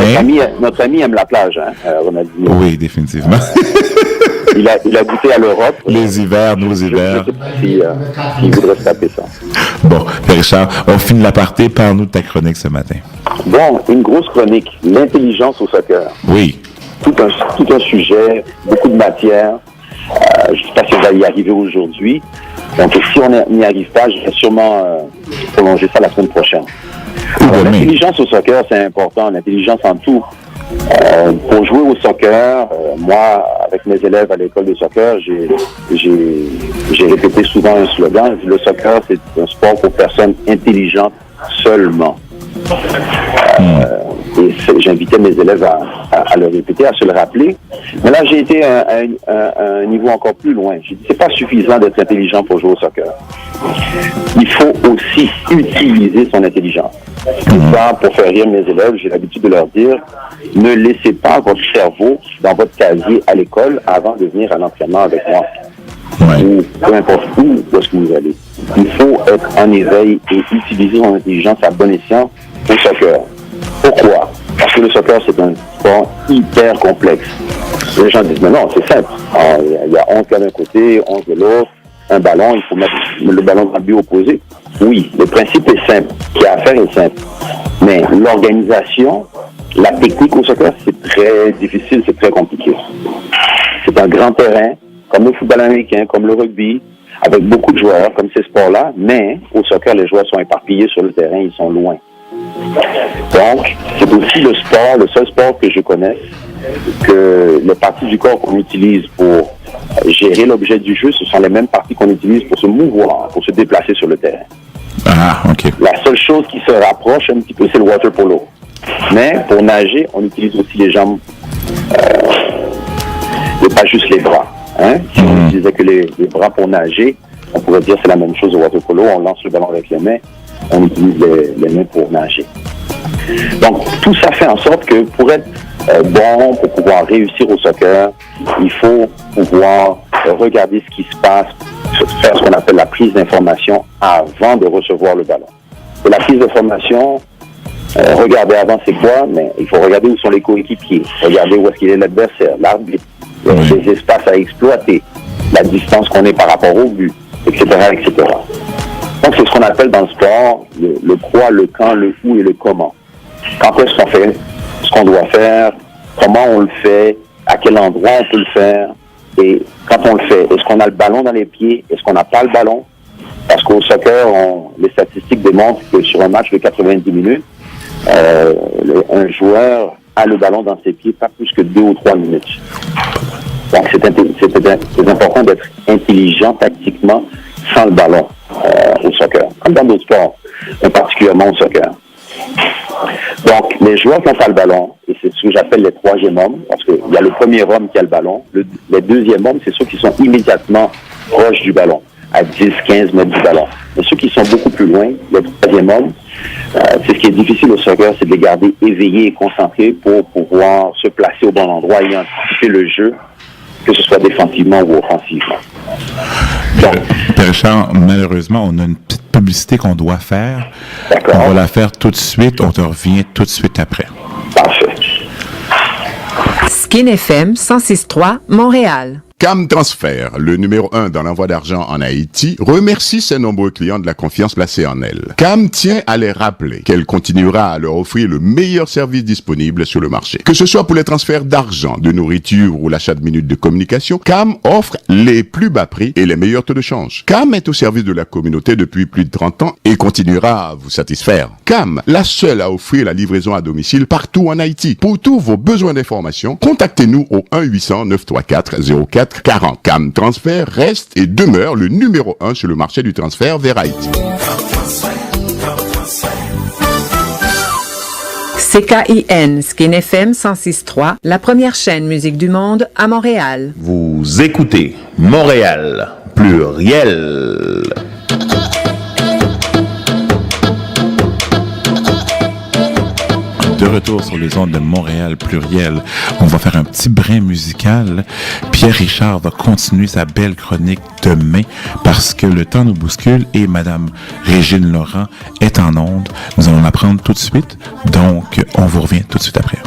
notre ami aime la plage, hein, Ronaldinho. Oui, définitivement. Il a goûté à l'Europe. Les hivers, nos hivers. Je sais pas s'il voudrait se taper ça. Bon, Richard, on finit l'aparté. Parle-nous de ta chronique ce matin. Bon, une grosse chronique. L'intelligence au soccer. Oui. Tout un sujet, beaucoup de matière. Je ne sais pas si on va y arriver aujourd'hui. Donc, si on n'y arrive pas, je vais sûrement prolonger ça la semaine prochaine. L'intelligence au soccer, c'est important. L'intelligence en tout. Pour jouer au soccer, moi, avec mes élèves à l'école de soccer, j'ai répété souvent un slogan. Le soccer, c'est un sport pour personnes intelligentes seulement. Et j'invitais mes élèves à le répéter, à se le rappeler. Mais là, j'ai été à un niveau encore plus loin. J'ai dit, c'est pas suffisant d'être intelligent pour jouer au soccer. Il faut aussi utiliser son intelligence. Et ça, pour faire rire mes élèves, j'ai l'habitude de leur dire, ne laissez pas votre cerveau dans votre casier à l'école avant de venir à l'entraînement avec moi. Ou peu importe où est-ce que vous allez. Il faut être en éveil et utiliser son intelligence à bon escient au soccer. Pourquoi? Parce que le soccer, c'est un sport hyper complexe. Les gens disent, mais non, c'est simple. Il y a 11 gars d'un côté, 11 de l'autre, un ballon, il faut mettre le ballon dans le but opposé. Oui, le principe est simple. Ce qu'il y a à faire est simple. Mais l'organisation, la technique au soccer, c'est très difficile, c'est très compliqué. C'est un grand terrain, comme le football américain, comme le rugby, avec beaucoup de joueurs, comme ces sports-là, mais au soccer, les joueurs sont éparpillés sur le terrain, ils sont loin. Donc, c'est aussi le seul sport que je connais, que les parties du corps qu'on utilise pour gérer l'objet du jeu, ce sont les mêmes parties qu'on utilise pour se mouvoir, pour se déplacer sur le terrain. Ah, ok. La seule chose qui se rapproche un petit peu, c'est le water polo. Mais pour nager, on utilise aussi les jambes, et pas juste les bras. Hein? Si on utilisait que les bras pour nager, on pourrait dire que c'est la même chose au water polo, on lance le ballon avec les mains, on utilise les mains pour nager. Donc, tout ça fait en sorte que pour être bon, pour pouvoir réussir au soccer, il faut pouvoir regarder ce qui se passe, faire ce qu'on appelle la prise d'information avant de recevoir le ballon. Et la prise d'information, regarder avant c'est quoi, mais il faut regarder où sont les coéquipiers, regarder où est-ce qu'il est l'adversaire, l'arbitre, les espaces à exploiter, la distance qu'on est par rapport au but, etc., etc. Donc, c'est ce qu'on appelle dans le sport le quoi, le quand, le où et le comment. Quand est-ce qu'on fait ce qu'on doit faire, comment on le fait, à quel endroit on peut le faire, et quand on le fait, est-ce qu'on a le ballon dans les pieds, est-ce qu'on n'a pas le ballon? Parce qu'au soccer, les statistiques démontrent que sur un match de 90 minutes, un joueur a le ballon dans ses pieds pas plus que 2 ou 3 minutes. Donc, c'est important d'être intelligent tactiquement sans le ballon au soccer, comme dans d'autres sports, mais particulièrement au soccer. Donc, les joueurs qui n'ont pas le ballon, et c'est ce que j'appelle les troisième hommes, parce qu'il y a le premier homme qui a le ballon, les deuxième hommes, c'est ceux qui sont immédiatement proches du ballon, à 10-15 mètres du ballon. Mais ceux qui sont beaucoup plus loin, les troisième hommes, c'est ce qui est difficile au soccer, c'est de les garder éveillés et concentrés pour pouvoir se placer au bon endroit et anticiper le jeu, que ce soit défensivement ou offensivement. Richard, malheureusement, on a une petite publicité qu'on doit faire. D'accord. On va la faire tout de suite. On te revient tout de suite après. Parfait. Skin FM 106.3 Montréal. Cam Transfert, le numéro 1 dans l'envoi d'argent en Haïti, remercie ses nombreux clients de la confiance placée en elle. Cam tient à les rappeler qu'elle continuera à leur offrir le meilleur service disponible sur le marché. Que ce soit pour les transferts d'argent, de nourriture ou l'achat de minutes de communication, Cam offre les plus bas prix et les meilleurs taux de change. Cam est au service de la communauté depuis plus de 30 ans et continuera à vous satisfaire. Cam, la seule à offrir la livraison à domicile partout en Haïti. Pour tous vos besoins d'information, contactez-nous au 1-800-934-0440. Cam Transfert reste et demeure le numéro 1 sur le marché du transfert vers Haïti. CKIN, Skin FM 106.3, la première chaîne musique du monde à Montréal. Vous écoutez Montréal Pluriel. De retour sur les ondes de Montréal Pluriel, on va faire un petit brin musical. Pierre Richard va continuer sa belle chronique demain parce que le temps nous bouscule et Madame Régine Laurent est en onde. Nous allons l'apprendre tout de suite, donc on vous revient tout de suite après.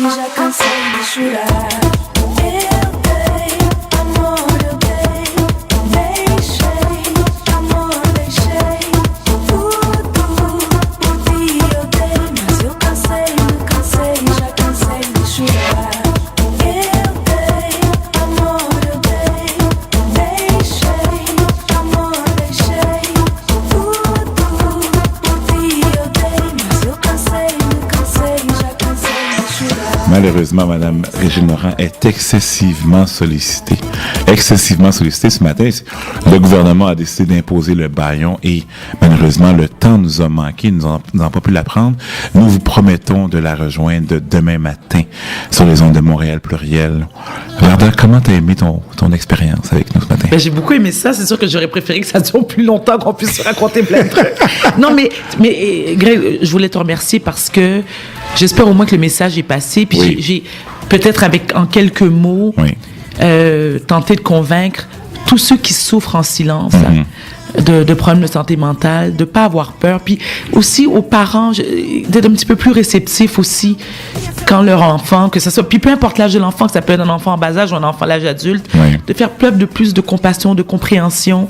Já cansei de chorar. Eu dei, amor, eu dei. Deixei, amor, deixei. Tudo por ti eu dei. Mas eu cansei, já cansei de chorar. Eu dei, amor, eu dei. Deixei, amor, deixei. Tudo por ti eu dei. Mas eu cansei, já cansei de chorar. Malheureusement, Mme Régine Laurent est excessivement sollicitée. Excessivement sollicitée ce matin. Le gouvernement a décidé d'imposer le bâillon et malheureusement, le temps nous a manqué. Nous n'avons pas pu la prendre. Nous vous promettons de la rejoindre demain matin sur les ondes de Montréal Pluriel. Varda, comment t'as aimé ton expérience avec nous ce matin? Ben, j'ai beaucoup aimé ça. C'est sûr que j'aurais préféré que ça dure plus longtemps, qu'on puisse se raconter plein de trucs. Non, mais Greg, je voulais te remercier parce que j'espère au moins que le message est passé. Puis oui. j'ai peut-être en quelques mots tenté de convaincre tous ceux qui souffrent en silence. De problèmes de santé mentale, de pas avoir peur, puis aussi aux parents d'être un petit peu plus réceptifs aussi quand leur enfant, que ça soit, puis peu importe l'âge de l'enfant, que ça peut être un enfant en bas âge ou un enfant à l'âge adulte, de faire preuve de plus de compassion, de compréhension,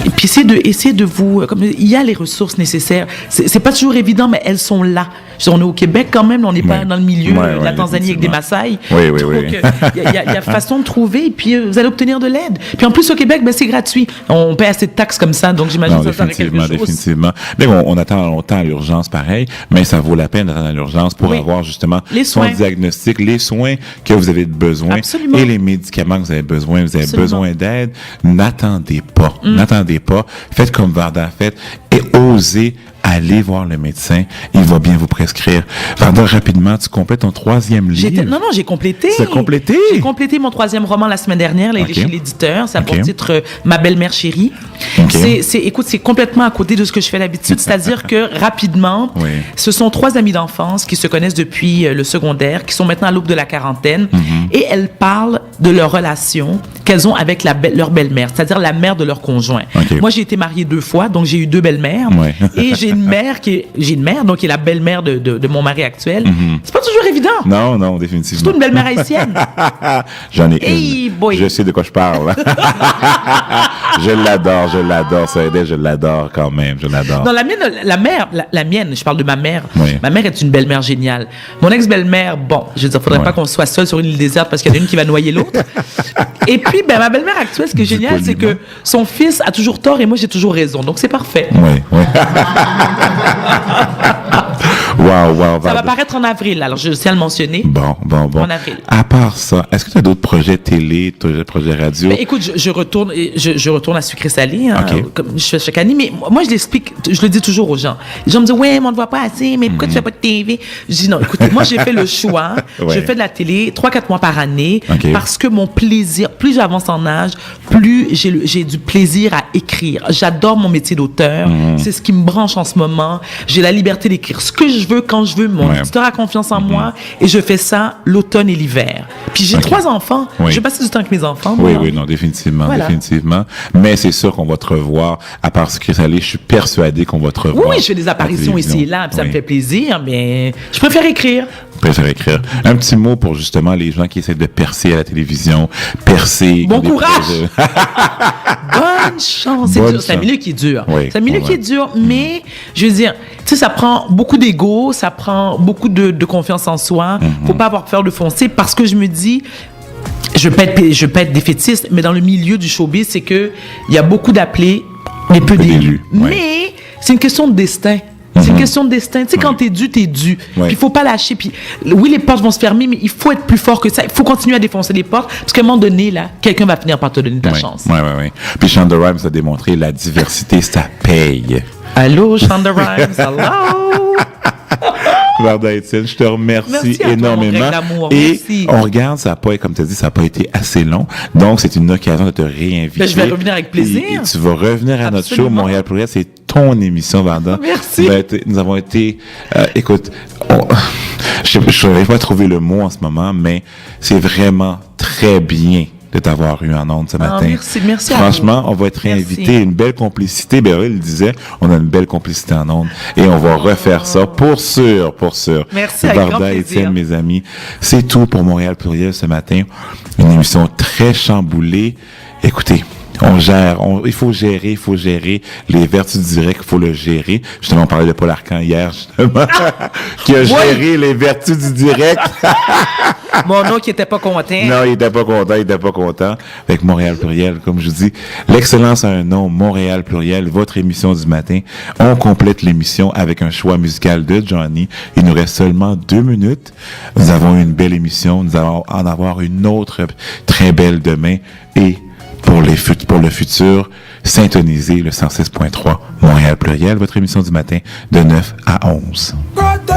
et puis essayer de vous, comme il y a les ressources nécessaires, c'est pas toujours évident, mais elles sont là. On est au Québec quand même, on n'est pas dans le milieu de la Tanzanie avec des Maasai. Donc il y a façon de trouver, et puis vous allez obtenir de l'aide. Puis en plus au Québec, ben c'est gratuit. On paie assez de taxes comme ça, donc j'imagine que ça serait quelque chose. Définitivement. Mais on attend longtemps à l'urgence, pareil, mais ça vaut la peine d'attendre à l'urgence pour avoir justement son diagnostic, les soins que vous avez besoin et les médicaments que vous avez besoin. Vous avez besoin d'aide. N'attendez pas. N'attendez pas. Faites comme Varda a fait et osez aller voir le médecin. Il va bien vous prescrire. Varda, rapidement, tu complètes ton 3e livre. Non, j'ai complété. Tu as complété? J'ai complété mon 3e roman la semaine dernière. Là, il est chez l'éditeur. Ça a pour titre Ma belle-mère chérie. Écoute, c'est complètement à côté de ce que je fais d'habitude. C'est-à-dire que, rapidement, ce sont 3 amies d'enfance qui se connaissent depuis le secondaire, qui sont maintenant à l'aube de la quarantaine. Et elles parlent de leur relation qu'elles ont avec leur belle-mère, c'est-à-dire la mère de leur conjoint. Moi, j'ai été mariée 2 fois, donc j'ai eu 2 belles-mères. Et j'ai une mère donc qui est la belle-mère de mon mari actuel. C'est pas toujours évident. Non, définitivement. Surtout une belle-mère haïtienne. J'en ai une. Je sais de quoi je parle. Je l'adore. Ça aidait, je l'adore quand même. Je l'adore. Non, la mienne, je parle de ma mère. Ma mère est une belle-mère géniale. Mon ex-belle-mère, je veux dire, faudrait pas qu'on soit seul sur une île déserte parce qu'il y en a une qui va noyer l'autre. Et puis, ma belle-mère actuelle, ce qui est génial, c'est que son fils a toujours tort et moi, j'ai toujours raison. Donc, c'est parfait. Wow. Ça va paraître en avril, alors je tiens à le mentionner. Bon. En avril. À part ça, est-ce que tu as d'autres projets télé, projets radio? Ben, écoute, je retourne à Sucré Salé, hein, OK. comme je fais chaque année, mais moi je l'explique, je le dis toujours aux gens. Les gens me disent, ouais, mais on ne voit pas assez, mais pourquoi tu fais pas de TV? Je dis, non, écoutez, moi j'ai fait le choix, Ouais. je fais de la télé 3-4 mois par année, OK. parce que mon plaisir, plus j'avance en âge, plus j'ai du plaisir à écrire. J'adore mon métier d'auteur, c'est ce qui me branche en ce moment. J'ai la liberté d'écrire ce que je veux, quand je veux, mon éditeur a confiance en moi, et je fais ça l'automne et l'hiver. Puis j'ai 3 enfants, je passe du temps avec mes enfants. Oui, moi. non, définitivement, Voilà. définitivement. Mais c'est sûr qu'on va te revoir, à part Sucré Salé, je suis persuadé qu'on va te revoir. Oui, je fais des apparitions à la ici et télévision. là, puis ça me Oui. fait plaisir, mais je préfère écrire. Je préfère écrire. Un petit mot pour justement les gens qui essaient de percer à la télévision, percer. Bon qui ont des courage! projets. Bonne chance! C'est Bonne dur. C'est un chance. milieu qui est dur. Oui, C'est un milieu ouais. qui est dur, mais je veux dire, tu sais, ça prend beaucoup d'ego, ça prend beaucoup de confiance en soi. Faut pas avoir peur de foncer parce que je me dis, je peux être défaitiste, mais dans le milieu du showbiz, c'est que il y a beaucoup d'appelés, mais peu d'élus. Mais c'est une question de destin. C'est une question de destin. Tu sais, quand t'es dû, t'es dû. Puis il faut pas lâcher. Puis oui, les portes vont se fermer, mais il faut être plus fort que ça. Il faut continuer à défoncer les portes, parce qu'à un moment donné, là, quelqu'un va finir par te donner ta chance. Oui. Puis Shonda Rhimes a démontré la diversité, ça paye. Allô, Shonda Rhimes, hello! Varda Étienne, je te remercie Merci à toi, mon énormément. vrai d'amour. Et Merci. on regarde, ça n'a pas, comme tu as dit, ça n'a pas été assez long. Donc, c'est une occasion de te réinviter. Ben, je vais revenir avec plaisir. Et tu vas revenir à notre show Absolument. Montréal Pluriel. C'est ton émission, Varda. Merci. Nous avons été, écoute, je n'arrive pas à trouver le mot en ce moment, mais c'est vraiment très bien de t'avoir eu en ondes ce matin. Merci à Franchement, vous. on va être réinvité. Merci. Une belle complicité. Ben oui, il le disait, on a une belle complicité en ondes. Et on va refaire ça pour sûr. Merci, avec grand Varda plaisir. Étienne, mes amis. C'est tout pour Montréal Pluriel ce matin. Une émission très chamboulée. Écoutez, il faut gérer les vertus du direct, il faut le gérer. Justement, on parlait de Paul Arcand hier, justement, qui a géré les vertus du direct. Mon nom qui était pas content. Non, il était pas content. Avec Montréal Pluriel, comme je vous dis, l'excellence a un nom, Montréal Pluriel, votre émission du matin. On complète l'émission avec un choix musical de Johnny. Il nous reste seulement 2 minutes. Nous avons une belle émission. Nous allons en avoir une autre très belle demain. Et pour le futur, syntonisez le 106.3 Montréal Pluriel, votre émission du matin de 9 à 11. Côté